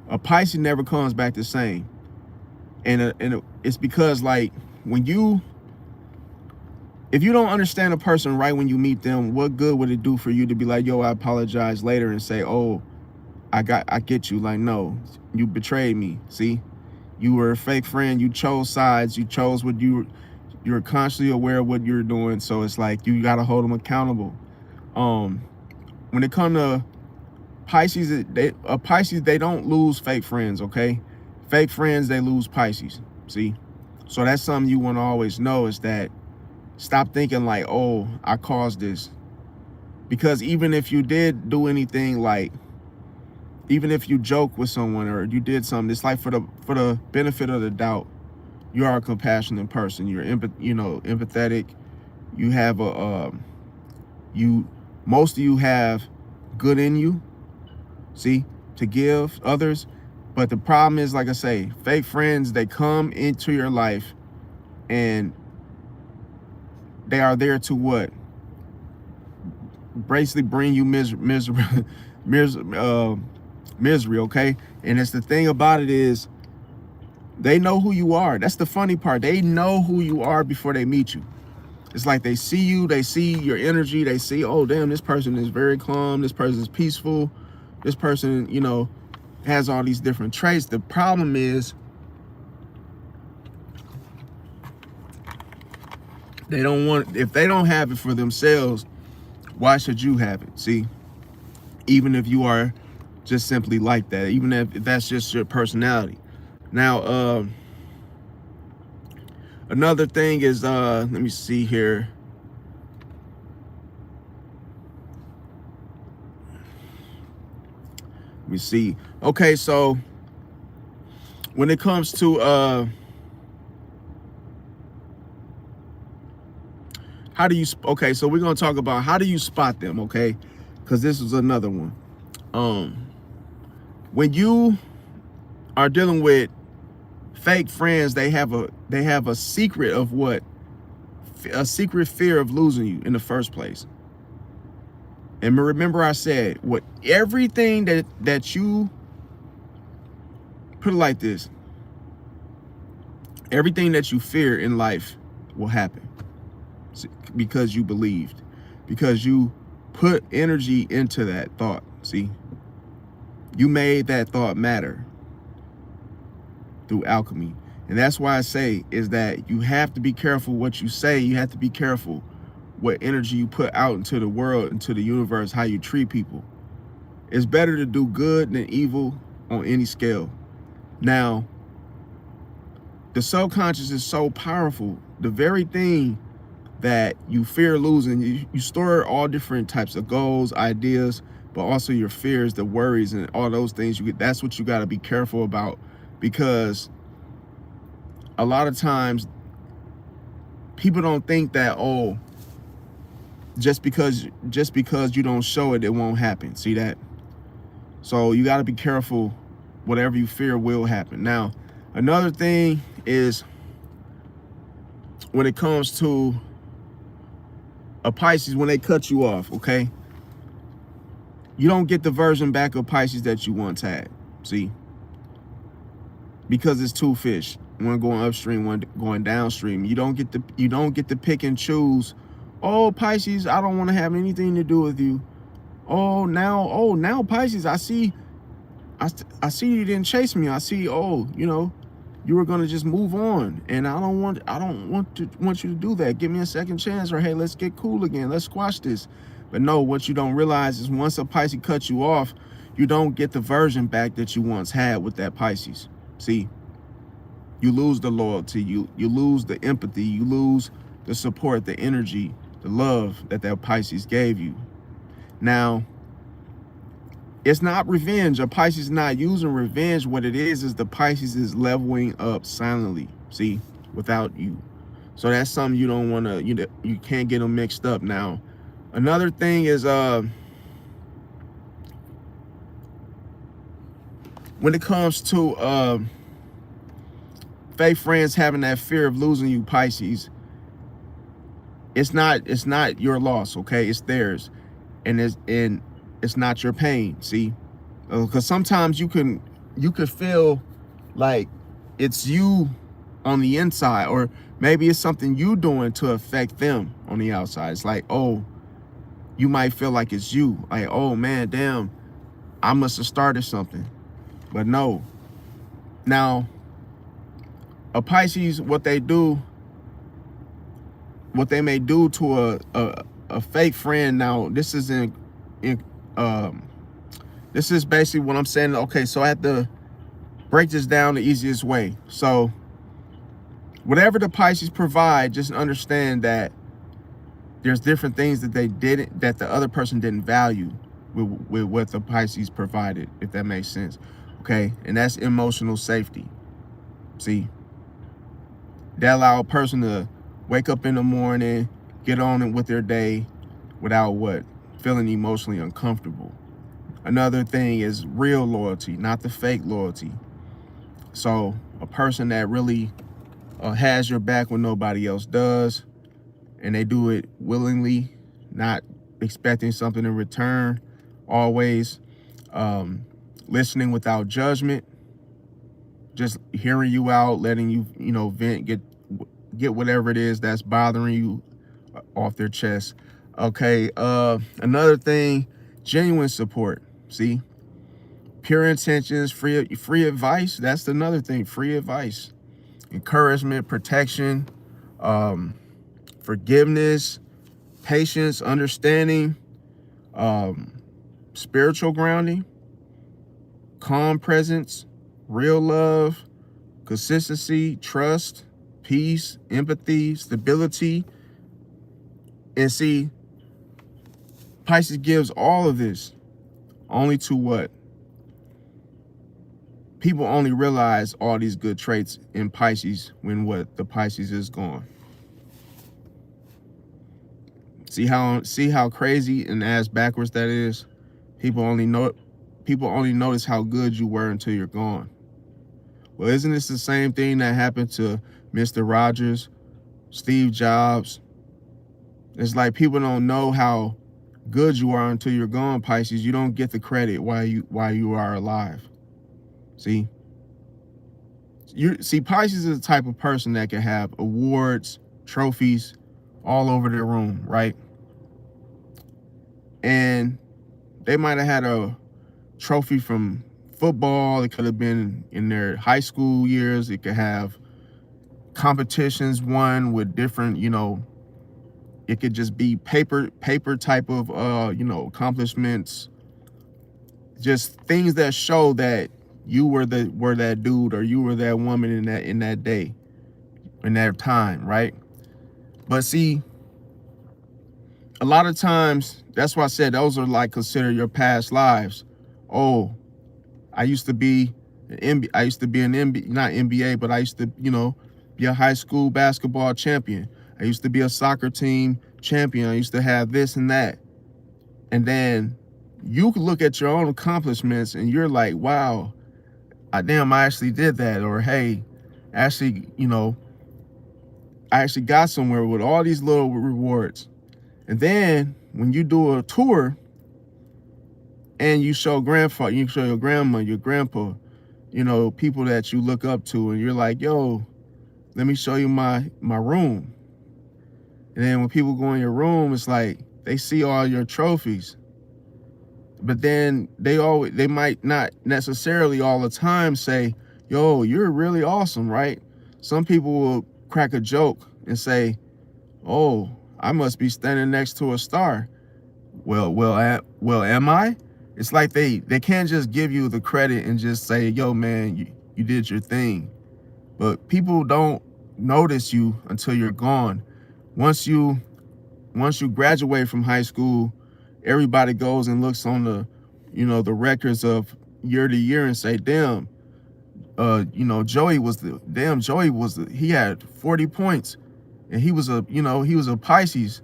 A: a Pisces never comes back the same, and it's because like if you don't understand a person right when you meet them, what good would it do for you to be like, yo, I apologize later and say, oh, I get you. Like, no, you betrayed me. See, you were a fake friend. You chose sides. You chose what you're consciously aware of what you're doing. So it's like you got to hold them accountable. When it comes to Pisces, Pisces, they don't lose fake friends. Okay, fake friends, they lose Pisces. See, so that's something you want to always know, is that stop thinking like, oh, I caused this. Because even if you did do anything, like even if you joke with someone or you did something, it's like for the benefit of the doubt, you are a compassionate person. You're empathetic. You have most of you have good in you, see, to give others. But the problem is, like I say, fake friends, they come into your life and they are there to what? Basically bring you misery, okay? And it's the thing about it is they know who you are. That's the funny part. They know who you are before they meet you. It's like they see you, they see your energy, they see, oh, damn, this person is very calm, this person is peaceful, this person, has all these different traits. The problem is they don't want, if they don't have it for themselves, why should you have it? See, even if you are just simply like that, even if that's just your personality. Now, another thing is, let me see here. Let me see. Okay, so when it comes to how do you, okay, so we're going to talk about how do you spot them, okay? Because this is another one. When you are dealing with fake friends, they have a secret of what? A secret fear of losing you in the first place. And remember I said, everything that you, put it like this, everything that you fear in life will happen because you believed, because you put energy into that thought. See, you made that thought matter through alchemy. And that's why I say is that you have to be careful what you say. You have to be careful what energy you put out into the world, into the universe, how you treat people. It's better to do good than evil on any scale. Now, the subconscious is so powerful. The very thing that you fear losing, you store all different types of goals, ideas, but also your fears, the worries, and all those things. That's what you got to be careful about, because a lot of times people don't think that, oh, just because you don't show it, it won't happen. See that? So you got to be careful. Whatever you fear will happen. Now, another thing is when it comes to a Pisces, when they cut you off, okay, you don't get the version back of Pisces that you once had. See, because it's two fish, one going upstream, one going downstream. You don't get to pick and choose. Oh, Pisces, I don't want to have anything to do with you. Now Pisces, I see you didn't chase me. I see, you were gonna just move on, and I don't want you to do that. Give me a second chance, or hey, let's get cool again. Let's squash this. But no, what you don't realize is once a Pisces cuts you off, you don't get the version back that you once had with that Pisces. See, you lose the loyalty, you lose the empathy, you lose the support, the energy, the love that Pisces gave you. Now, it's not revenge. A Pisces is not using revenge. What it is the Pisces is leveling up silently, see, without you. So that's something you don't want to, you can't get them mixed up. Now, another thing is when it comes to fake friends having that fear of losing you, Pisces, it's not your loss, okay? It's theirs. And it's not your pain. See, because sometimes you could feel like it's you on the inside, or maybe it's something you doing to affect them on the outside. It's like, oh, you might feel like it's you, like, oh man, damn, I must have started something. But no. Now, a Pisces, what they may do to a fake friend. Now, this is in this is basically what I'm saying. Okay, so I have to break this down the easiest way. So whatever the Pisces provide, just understand that there's different things that that the other person didn't value with what the Pisces provided, if that makes sense. Okay, and that's emotional safety. See, that allow a person to wake up in the morning, get on with their day without what? Feeling emotionally uncomfortable. Another thing is real loyalty, not the fake loyalty. So a person that really has your back when nobody else does, and they do it willingly, not expecting something in return, always listening without judgment, just hearing you out, letting you, vent, get whatever it is that's bothering you off their chest. Okay, another thing, genuine support. See, pure intentions, free advice. That's another thing, free advice, encouragement, protection, forgiveness, patience, understanding, spiritual grounding, calm presence, real love, consistency, trust, peace, empathy, stability. And see, Pisces gives all of this only to what? People only realize all these good traits in Pisces when what? The Pisces is gone. See how crazy and ass backwards that is? People only notice how good you were until you're gone. Well, isn't this the same thing that happened to Mr. Rogers, Steve Jobs? It's like people don't know how good you are until you're gone, Pisces. You don't get the credit while you are alive. See? Pisces is the type of person that can have awards, trophies all over their room, right? And they might have had a trophy from football. It could have been in their high school years. It could have competitions won with different, it could just be paper type of, accomplishments. Just things that show that you were that dude, or you were that woman in that day, in that time, right? But see, a lot of times, that's why I said those are like consider your past lives. Oh, I used to be not NBA, but I used to, be a high school basketball champion. I used to be a soccer team champion. I used to have this and that. And then you could look at your own accomplishments and you're like, wow, I actually did that. Or, hey, actually, I actually got somewhere with all these little rewards. And then when you do a tour and you show you show your grandma, your grandpa, people that you look up to, and you're like, yo, let me show you my room. And then when people go in your room, it's like they see all your trophies. But then they might not necessarily all the time say, yo, you're really awesome, right? Some people will crack a joke and say, oh, I must be standing next to a star. Well, am I? It's like they can't just give you the credit and just say, yo, man, you did your thing. But people don't notice you until you're gone. Once you graduate from high school, everybody goes and looks on the records of year to year and say, damn, Joey he had 40 points, and he was a Pisces.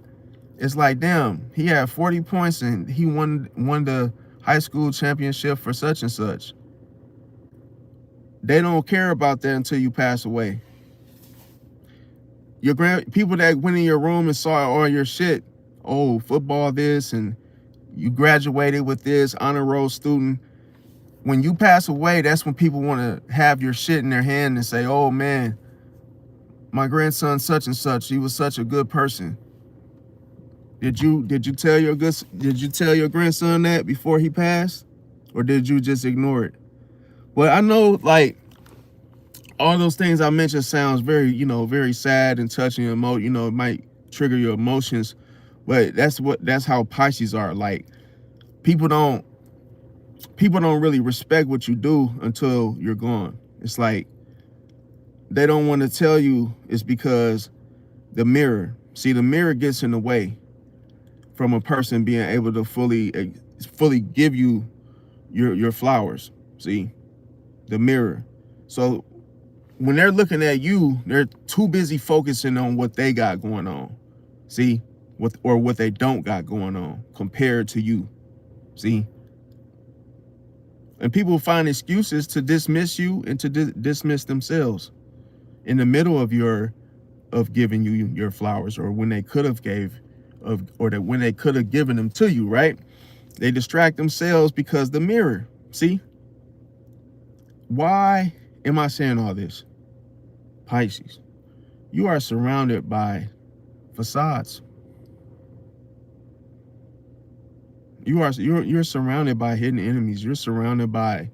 A: It's like, damn, he had 40 points and he won the high school championship for such and such. They don't care about that until you pass away. People that went in your room and saw all your shit. Oh, football this, and you graduated with this, honor roll student. When you pass away, that's when people want to have your shit in their hand and say, oh man, my grandson such and such, he was such a good person. Did you tell your grandson that before he passed? Or did you just ignore it? Well, I know, like, all those things I mentioned sounds very, very sad and touching, it might trigger your emotions, but that's how Pisces are. Like, people don't really respect what you do until you're gone. It's like they don't want to tell you. It's because the mirror gets in the way from a person being able to fully give you your flowers. See, the mirror. So when they're looking at you, they're too busy focusing on what they got going on. See, what they don't got going on compared to you. See, and people find excuses to dismiss you and to dismiss themselves in the middle of giving you your flowers, or when they could have when they could have given them to you, right? They distract themselves because the mirror. See, why am I saying all this? Pisces, you are surrounded by facades. You're surrounded by hidden enemies. You're surrounded by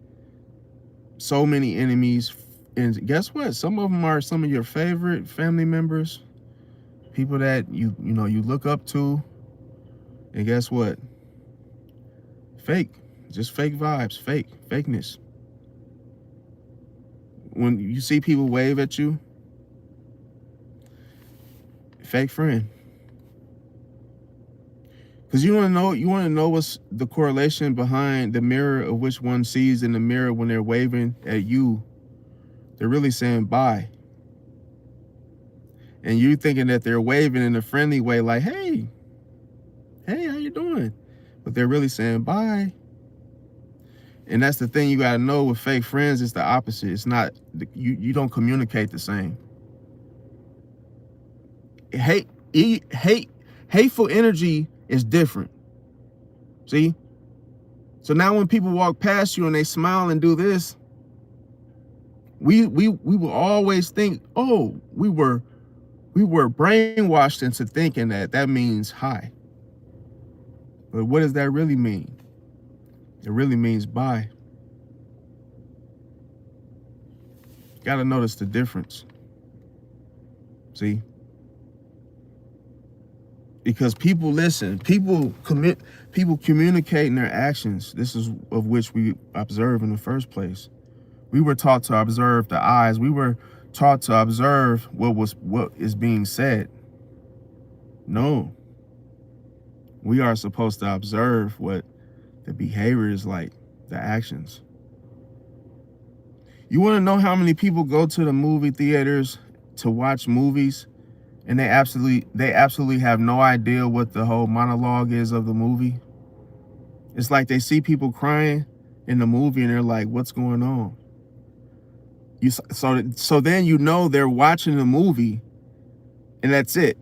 A: so many enemies, and guess what? Some of them are some of your favorite family members, people that you look up to, and guess what? Just fake vibes, fakeness. When you see people wave at you, fake friend. Because you want to know what's the correlation behind the mirror of which one sees in the mirror when they're waving at you. They're really saying bye. And you thinking that they're waving in a friendly way, like, hey, how you doing? But they're really saying bye. And that's the thing you got to know with fake friends. It's the opposite. It's not, you don't communicate the same. Hateful energy is different. See? So now when people walk past you and they smile and do this, we will always think, oh, we were brainwashed into thinking that means hi. But what does that really mean? It really means bye. Got to notice the difference. See? Because people listen, people communicate in their actions. This is of which we observe in the first place. We were taught to observe the eyes. We were taught to observe what is being said. No. We are supposed to observe what the behavior is like, the actions. You want to know how many people go to the movie theaters to watch movies, and they absolutely have no idea what the whole monologue is of the movie? It's like they see people crying in the movie and they're like, what's going on? So then you know they're watching the movie and that's it.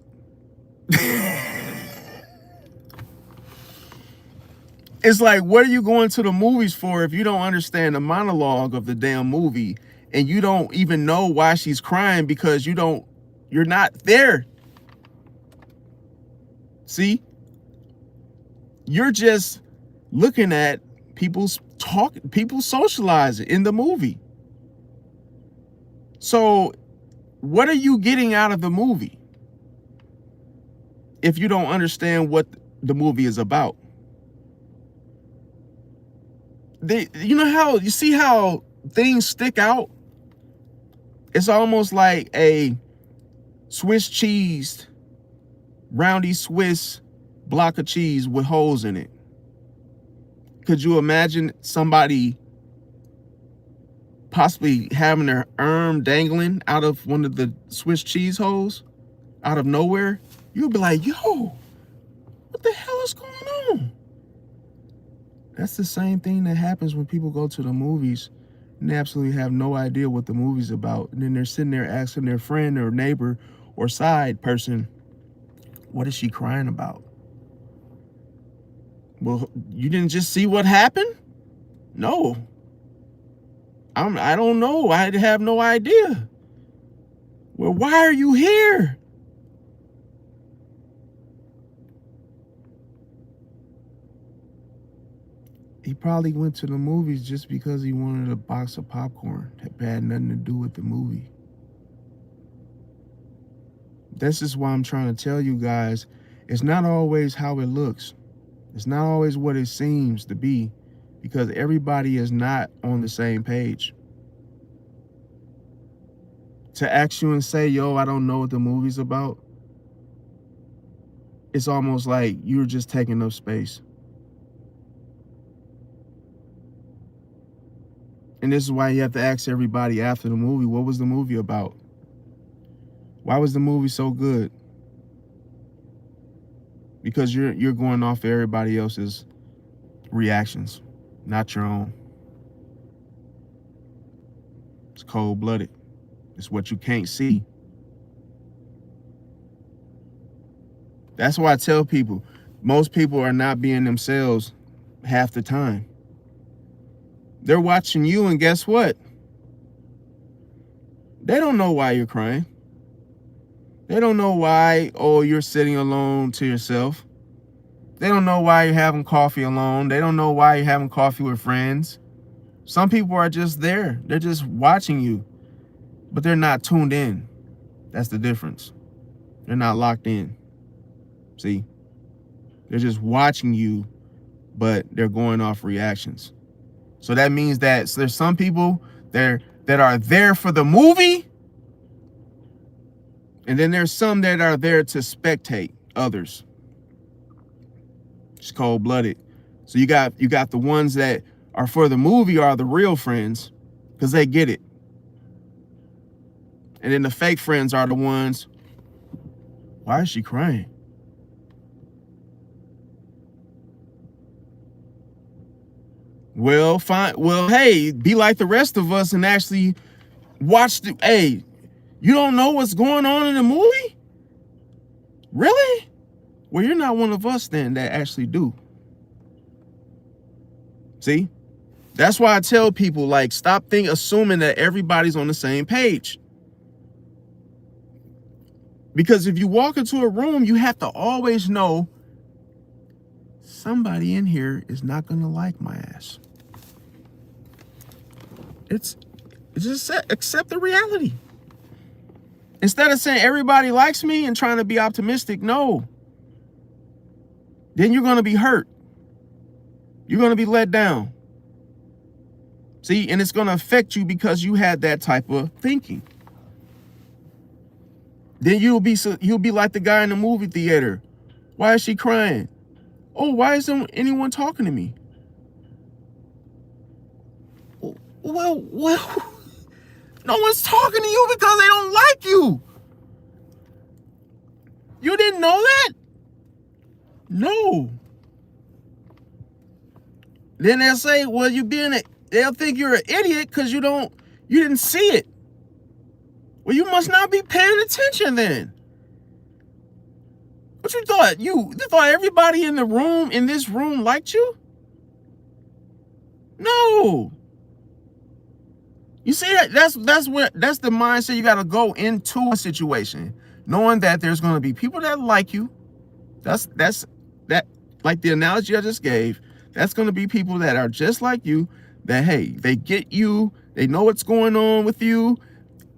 A: It's like, what are you going to the movies for if you don't understand the monologue of the damn movie, and you don't even know why she's crying because you're not there. See? You're just looking at people socializing in the movie. So what are you getting out of the movie if you don't understand what the movie is about? You see how things stick out? It's almost like a Swiss cheese, roundy Swiss block of cheese with holes in it. Could you imagine somebody possibly having their arm dangling out of one of the Swiss cheese holes out of nowhere? You'd be like, yo, what the hell is going on? That's the same thing that happens when people go to the movies and they absolutely have no idea what the movie's about. And then they're sitting there asking their friend or neighbor, or side person, what is she crying about? Well, you didn't just see what happened? No. I don't know. I have no idea. Well, why are you here? He probably went to the movies just because he wanted a box of popcorn. It had nothing to do with the movie. This is why I'm trying to tell you guys, it's not always how it looks. It's not always what it seems to be, because everybody is not on the same page. To ask you and say, yo, I don't know what the movie's about, it's almost like you're just taking up space. And this is why you have to ask everybody after the movie, what was the movie about? Why was the movie so good? Because you're going off everybody else's reactions, not your own. It's cold-blooded. It's what you can't see. That's why I tell people, most people are not being themselves half the time. They're watching you, and guess what? They don't know why you're crying. They don't know why, oh, you're sitting alone to yourself. They don't know why you're having coffee alone. They don't know why you're having coffee with friends. Some people are just there. They're just watching you, but they're not tuned in. That's the difference. They're not locked in. See? They're just watching you, but they're going off reactions. So that means that there's some people that are there for the movie, and then there's some that are there to spectate others. It's cold-blooded. So you got the ones that are for the movie are the real friends, because they get it. And then the fake friends are the ones, why is she crying? Well, fine. Well, hey, be like the rest of us and actually watch the, hey, you don't know what's going on in the movie? Really? Well, you're not one of us then that actually do. See? That's why I tell people, like, stop assuming that everybody's on the same page. Because if you walk into a room, you have to always know somebody in here is not going to like my ass. It's just accept the reality. Instead of saying everybody likes me and trying to be optimistic, no. Then you're going to be hurt. You're going to be let down. See, and it's going to affect you because you had that type of thinking. Then you'll be like the guy in the movie theater. Why is she crying? Oh, why isn't anyone talking to me? Well, no one's talking to you because they don't like you. You didn't know that? No. Then they'll say, well, they'll think you're an idiot because you didn't see it. Well, you must not be paying attention then. What you thought? You thought everybody in this room liked you? No. You see, that's the mindset you got to go into a situation, knowing that there's going to be people that like you. That's like the analogy I just gave. That's going to be people that are just like you, that, hey, they get you, they know what's going on with you,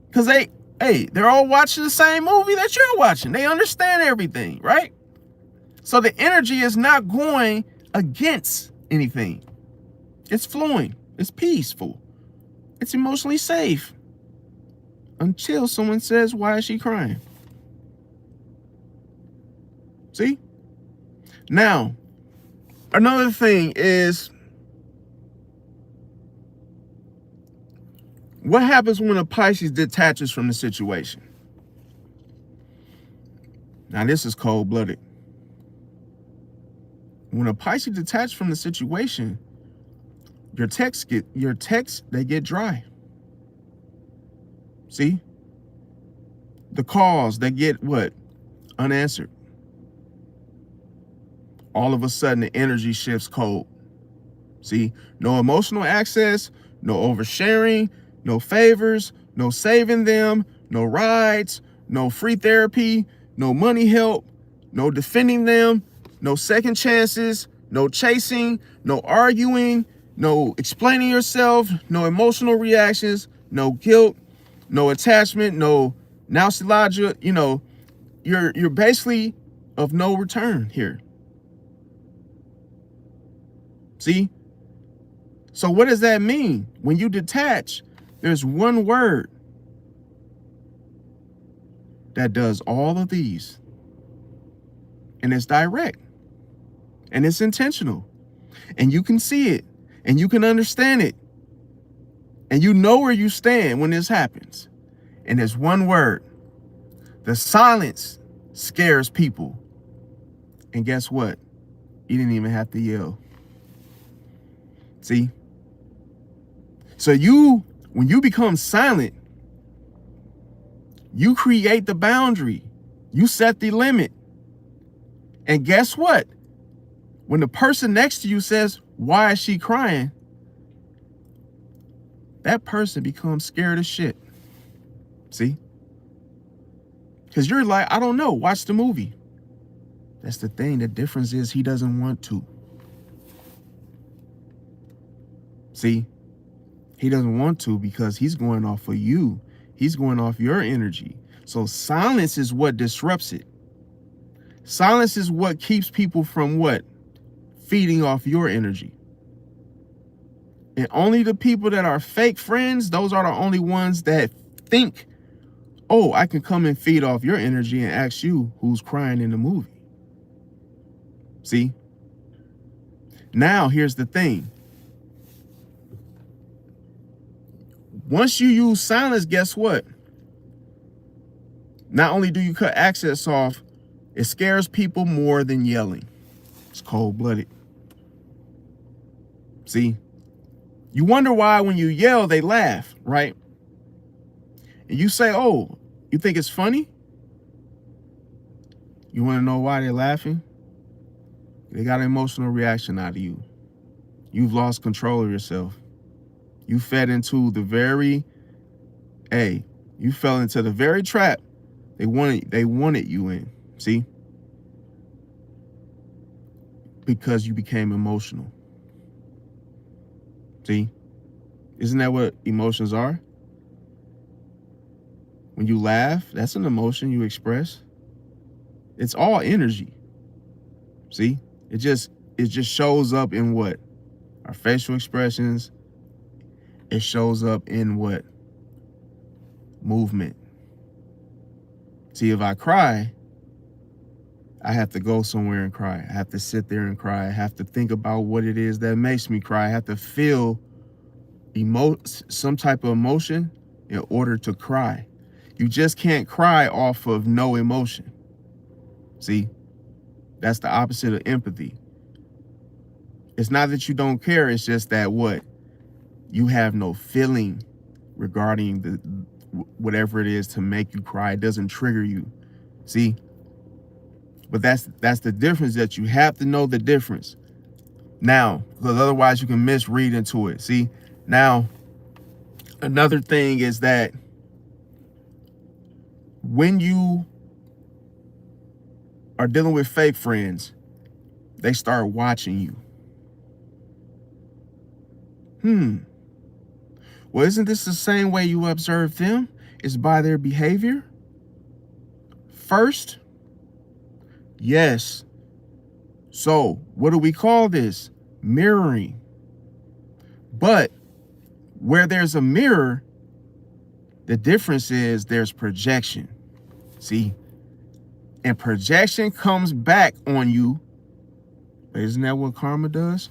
A: because they're all watching the same movie that you're watching. They understand everything, right? So the energy is not going against anything. It's flowing. It's peaceful. It's emotionally safe. Until someone says, why is she crying? See? Now, another thing is, what happens when a Pisces detaches from the situation? Now, this is cold-blooded. When a Pisces detaches from the situation, your texts they get dry. See? the calls that get what? Unanswered. All of a sudden the energy shifts cold. See, no emotional access, no oversharing, no favors, no saving them, no rides, no free therapy, no money help, no defending them, no second chances, no chasing, no arguing, no explaining yourself, no emotional reactions, no guilt, no attachment, no nostalgia. You know, you're basically of no return here. See? So what does that mean? When you detach, there's one word that does all of these. And it's direct. And it's intentional. And you can see it. And you can understand it. And you know where you stand when this happens. And there's one word. The silence scares people. And guess what? You didn't even have to yell. See? So when you become silent, you create the boundary. You set the limit. And guess what? When the person next to you says, why is she crying? That person becomes scared as shit. See? Because you're like, I don't know, watch the movie. That's the thing. The difference is he doesn't want to. See? He doesn't want to because he's going off of you. He's going off your energy. So silence is what disrupts it. Silence is what keeps people from what? Feeding off your energy. And only the people that are fake friends, those are the only ones that think, oh, I can come and feed off your energy and ask you who's crying in the movie. See? Now, here's the thing. Once you use silence, guess what? Not only do you cut access off, it scares people more than yelling. It's cold-blooded. See? You wonder why when you yell, they laugh, right? And you say, oh, you think it's funny? You want to know why they're laughing? They got an emotional reaction out of you. You've lost control of yourself. You fed into the very, you fell into the very trap they wanted you in. See? Because you became emotional. See? Isn't that what emotions are? When you laugh, that's an emotion you express. It's all energy. See? It just shows up in what? Our facial expressions. It shows up in what? Movement. See, if I cry, I have to go somewhere and cry. I have to sit there and cry. I have to think about what it is that makes me cry. I have to feel some type of emotion in order to cry. You just can't cry off of no emotion. See, that's the opposite of empathy. It's not that you don't care. It's just that what? You have no feeling regarding whatever it is to make you cry. It doesn't trigger you. See? But that's the difference, that you have to know the difference. Now, because otherwise you can misread into it. See? Now, another thing is that when you are dealing with fake friends, they start watching you. Well, isn't this the same way you observe them? It's by their behavior? First? Yes. So, what do we call this? Mirroring. But where there's a mirror, the difference is there's projection. See? And projection comes back on you. But isn't that what karma does?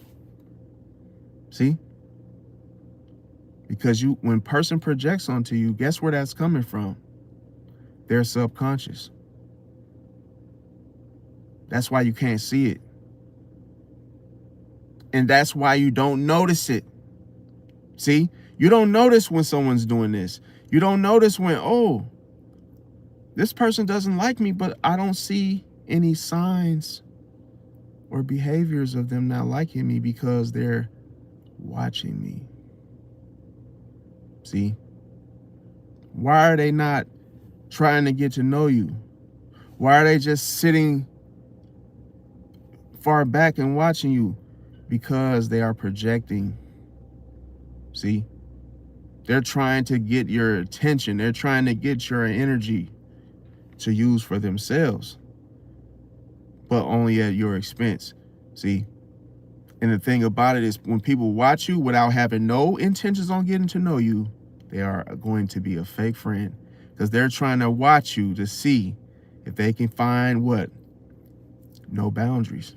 A: See? Because when person projects onto you, guess where that's coming from? Their subconscious. That's why you can't see it. And that's why you don't notice it. See? You don't notice when someone's doing this. You don't notice when, oh, This person doesn't like me, but I don't see any signs or behaviors of them not liking me because they're watching me. See? Why are they not trying to get to know you? Why are they just sitting far back and watching you? Because they are projecting. See? They're trying to get your attention. They're trying to get your energy to use for themselves, but only at your expense. See? And the thing about it is, when people watch you without having no intentions on getting to know you, they are going to be a fake friend, because they're trying to watch you to see if they can find what? No boundaries.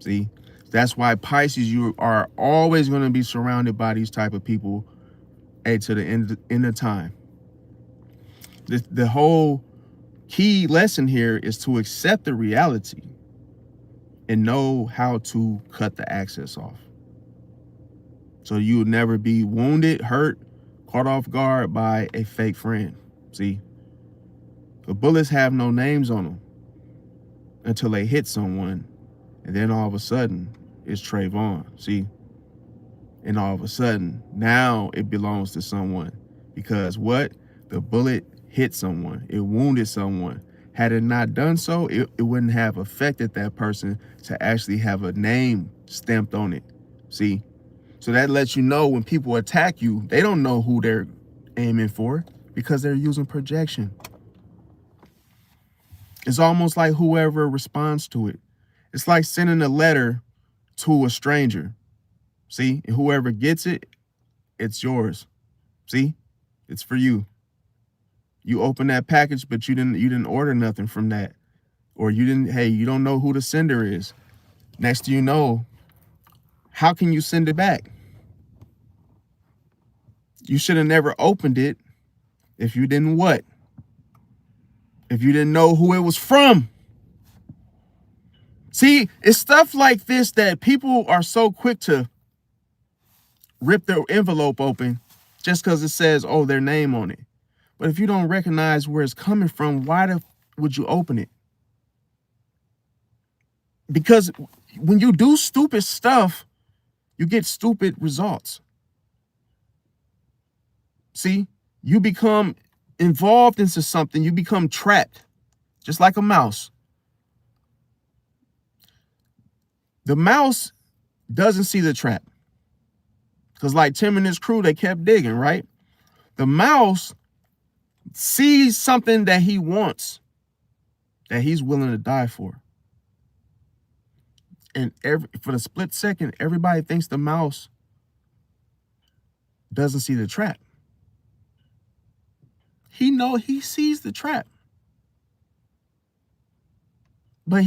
A: See? That's why Pisces, you are always going to be surrounded by these type of people to the end of time. The whole key lesson here is to accept the reality and know how to cut the access off, so you will never be wounded, hurt, caught off guard by a fake friend. See, the bullets have no names on them until they hit someone, and then all of a sudden it's Trayvon. See, and all of a sudden now it belongs to someone, because what? The bullet hit someone, it wounded someone. Had it not done so, it wouldn't have affected that person to actually have a name stamped on it. See? So that lets you know when people attack you, they don't know who they're aiming for, because they're using projection. It's almost like whoever responds to it. It's like sending a letter to a stranger. See? And whoever gets it, it's yours. See? It's for you. You open that package, but you didn't order nothing from that. Or you don't know who the sender is. Next thing you know, how can you send it back? You should have never opened it if you didn't what? If you didn't know who it was from. See, it's stuff like this that people are so quick to rip their envelope open just because it says, oh, their name on it. But if you don't recognize where it's coming from, why would you open it? Because when you do stupid stuff, you get stupid results. See, you become involved into something, you become trapped, just like a mouse. The mouse doesn't see the trap, because like Tim and his crew, they kept digging, right? The mouse sees something that he wants, that he's willing to die for. And for the split second, everybody thinks the mouse doesn't see the trap. He sees the trap. But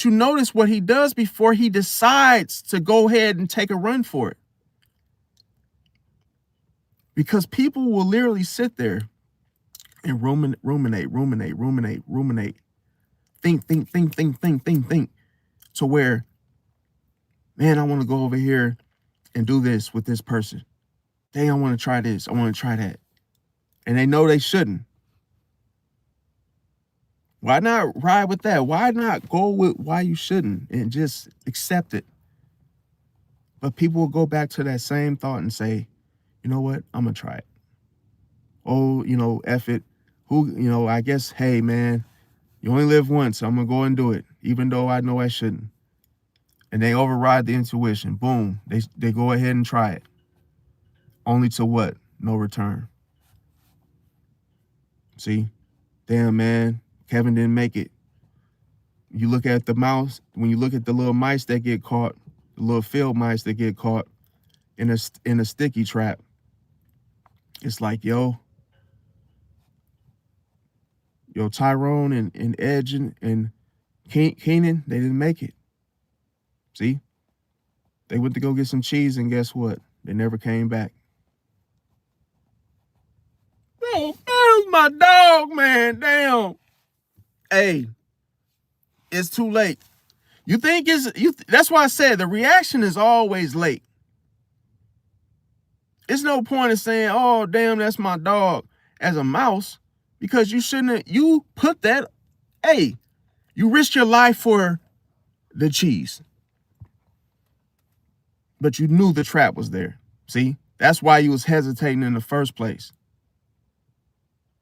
A: you notice what he does before he decides to go ahead and take a run for it. Because people will literally sit there and ruminate, think, to where, man, I want to go over here and do this with this person. Dang, I want to try this. I want to try that. And they know they shouldn't. Why not ride with that? Why not go with why you shouldn't and just accept it? But people will go back to that same thought and say, you know what? I'm going to try it. Oh, F it. I guess, hey, man, you only live once. So I'm going to go and do it, even though I know I shouldn't. And they override the intuition. Boom. They go ahead and try it. Only to what? No return. See? Damn, man. Kevin didn't make it. You look at the mouse, when you look at the little mice that get caught, the little field mice that get caught in a sticky trap, it's like, yo, Tyrone and Edge and Keenan, they didn't make it. See? They went to go get some cheese, and guess what? They never came back. Oh, that was my dog, man. Damn. Hey, it's too late. You think that's why I said the reaction is always late. It's no point in saying, oh, damn, that's my dog, as a mouse, because you shouldn't, you put that, hey, you risked your life for the cheese, but you knew the trap was there. See, that's why you was hesitating in the first place.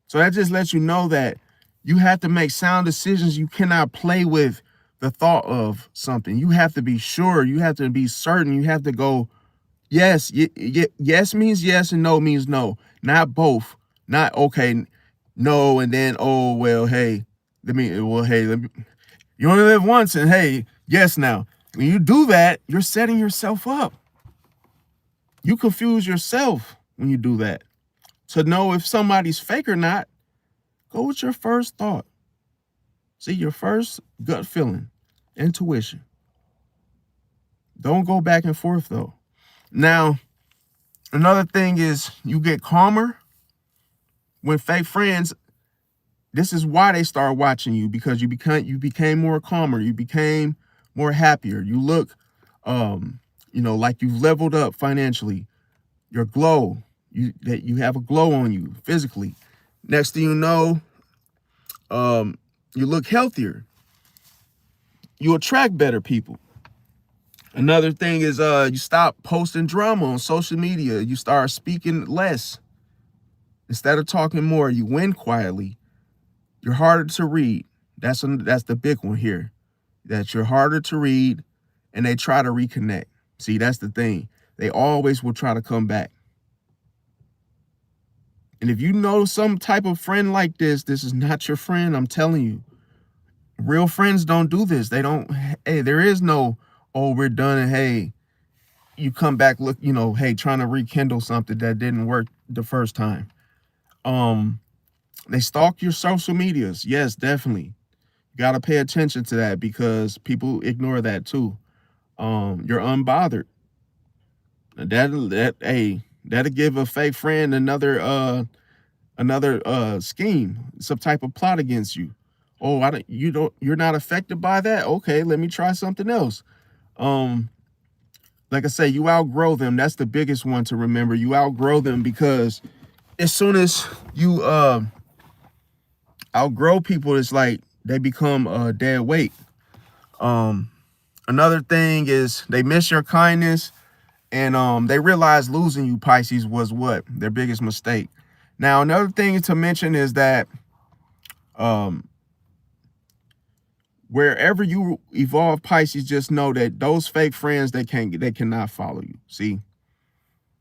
A: So that just lets you know that you have to make sound decisions. You cannot play with the thought of something. You have to be sure. You have to be certain. You have to go, yes, yes means yes and no means no. Not both. Not, okay, no, and then, oh, well, hey, you only live once, and hey, yes now. When you do that, you're setting yourself up. You confuse yourself when you do that. To know if somebody's fake or not, go with your first thought. See, your first gut feeling, intuition. Don't go back and forth, though. Now, another thing is you get calmer when fake friends, this is why they start watching you, because you became more calmer, you became more happier. You look like you've leveled up financially. Your glow, you have a glow on you physically. Next thing you know, you look healthier. You attract better people. Another thing is you stop posting drama on social media. You start speaking less. Instead of talking more, you win quietly. You're harder to read. That's the big one here. That you're harder to read, and they try to reconnect. See, that's the thing. They always will try to come back. And if you know some type of friend like this is not your friend, I'm telling you. Real friends don't do this. They don't, hey, there is no, oh, we're done, and hey, you come back, look, hey, trying to rekindle something that didn't work the first time. They stalk your social medias. Yes, definitely. You got to pay attention to that because people ignore that too. You're unbothered. That'll give a fake friend another scheme, some type of plot against you. Oh, you're not affected by that? Okay, let me try something else. Like I say, you outgrow them. That's the biggest one to remember. You outgrow them because as soon as you outgrow people, it's like they become dead weight. Another thing is they miss your kindness, and they realize losing you, Pisces, was what? Their biggest mistake. Now, another thing to mention is that wherever you evolve, Pisces, just know that those fake friends, they cannot follow you. See,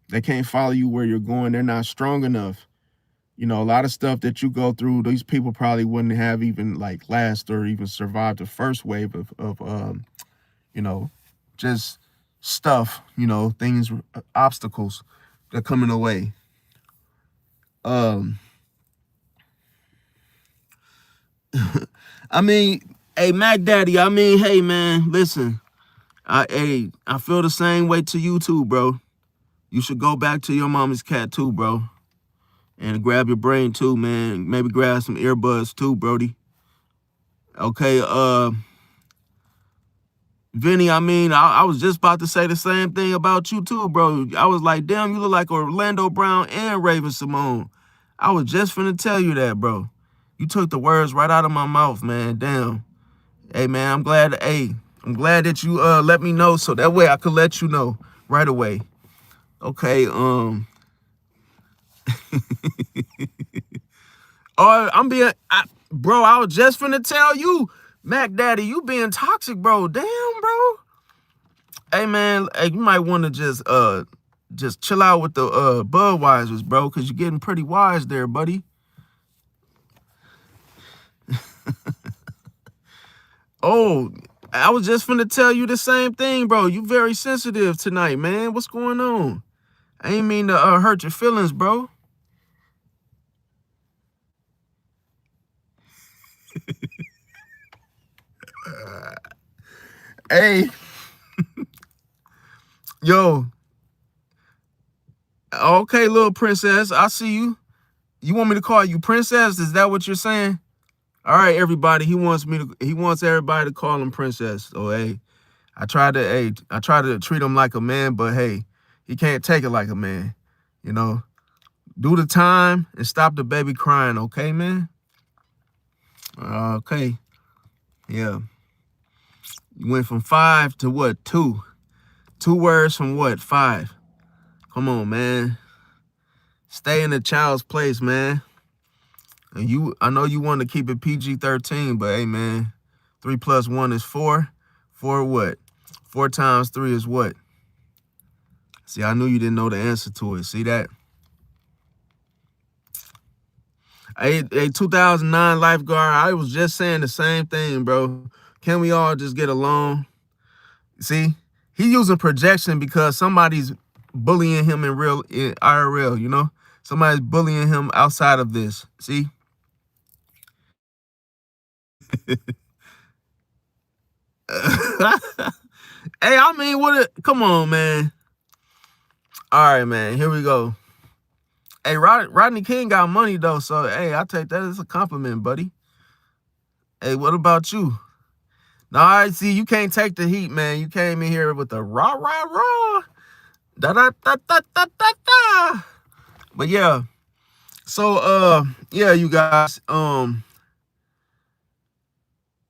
A: they can't follow you where you're going. They're not strong enough. A lot of stuff that you go through, these people probably wouldn't have even last or even survived the first wave of just stuff, things, obstacles that come in the way. I mean, hey, Mac Daddy, hey, man, listen. I feel the same way to you too, bro. You should go back to your mama's cat too, bro. And grab your brain too, man. Maybe grab some earbuds too, Brody. Okay, Vinny, I was just about to say the same thing about you too, bro. I was like, damn, you look like Orlando Brown and Raven Simone. I was just finna tell you that, bro. You took the words right out of my mouth, man. Damn. Hey, man, I'm glad that you let me know so that way I could let you know right away. Okay, bro, I was just finna tell you, Mac Daddy, you being toxic, bro. Damn, bro. Hey, man, hey, you might want to just chill out with the Budweisers, bro, because you're getting pretty wise there, buddy. Oh, I was just finna tell you the same thing, bro. You very sensitive tonight, man. What's going on? I ain't mean to hurt your feelings, bro. Hey, yo. Okay, little princess, I see you. You want me to call you princess? Is that what you're saying? All right, everybody. He wants everybody to call him princess. So hey, I try to treat him like a man, but hey, he can't take it like a man, Do the time and stop the baby crying, okay, man? Okay. Yeah. You went from 5 to what? 2. 2 words from what? 5. Come on, man. Stay in the child's place, man. And I know you want to keep it PG-13, but hey, man, 3 plus 1 is 4. 4 what? 4 times 3 is what? See, I knew you didn't know the answer to it. See that? A 2009 lifeguard, I was just saying the same thing, bro. Can we all just get along? See, he using projection because somebody's bullying him in IRL, you know? Somebody's bullying him outside of this. See? Hey, I mean, come on, man. All right, man, here we go. Hey, Rodney King got money, though, so, hey, I take that as a compliment, buddy. Hey, what about you? Now, I see you can't take the heat, man. You came in here with the rah, rah, rah. Da, da, da, da, da, da, da. But, yeah. So, yeah, you guys,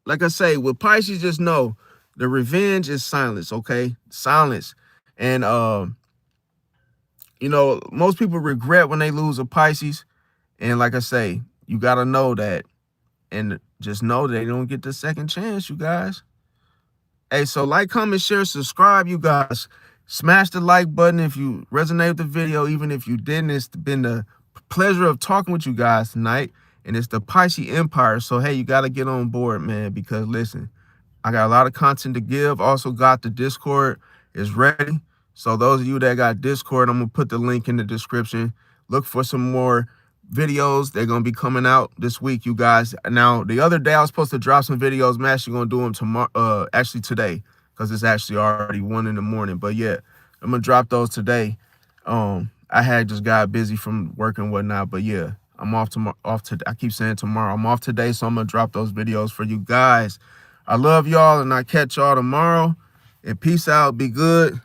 A: like I say, with Pisces, just know the revenge is silence, okay? Silence. And, you know, most people regret when they lose a Pisces. And like I say, you got to know that. And just know they don't get the second chance, you guys. Hey, so like, comment, share, subscribe, you guys. Smash the like button if you resonate with the video. Even if you didn't, it's been the pleasure of talking with you guys tonight. And it's the Pisces Empire. So, hey, you got to get on board, man, because, listen, I got a lot of content to give. Also got the Discord is ready. So those of you that got Discord, I'm going to put the link in the description. Look for some more videos. They're going to be coming out this week, you guys. Now, the other day I was supposed to drop some videos. I'm actually going to do them tomorrow, actually today, because it's actually already 1 in the morning. But yeah, I'm going to drop those today. I had just got busy from work and whatnot, but yeah, I'm off tomorrow. I keep saying tomorrow. I'm off today, so I'm going to drop those videos for you guys. I love y'all, and I catch y'all tomorrow. And peace out. Be good.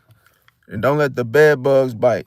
A: And don't let the bed bugs bite.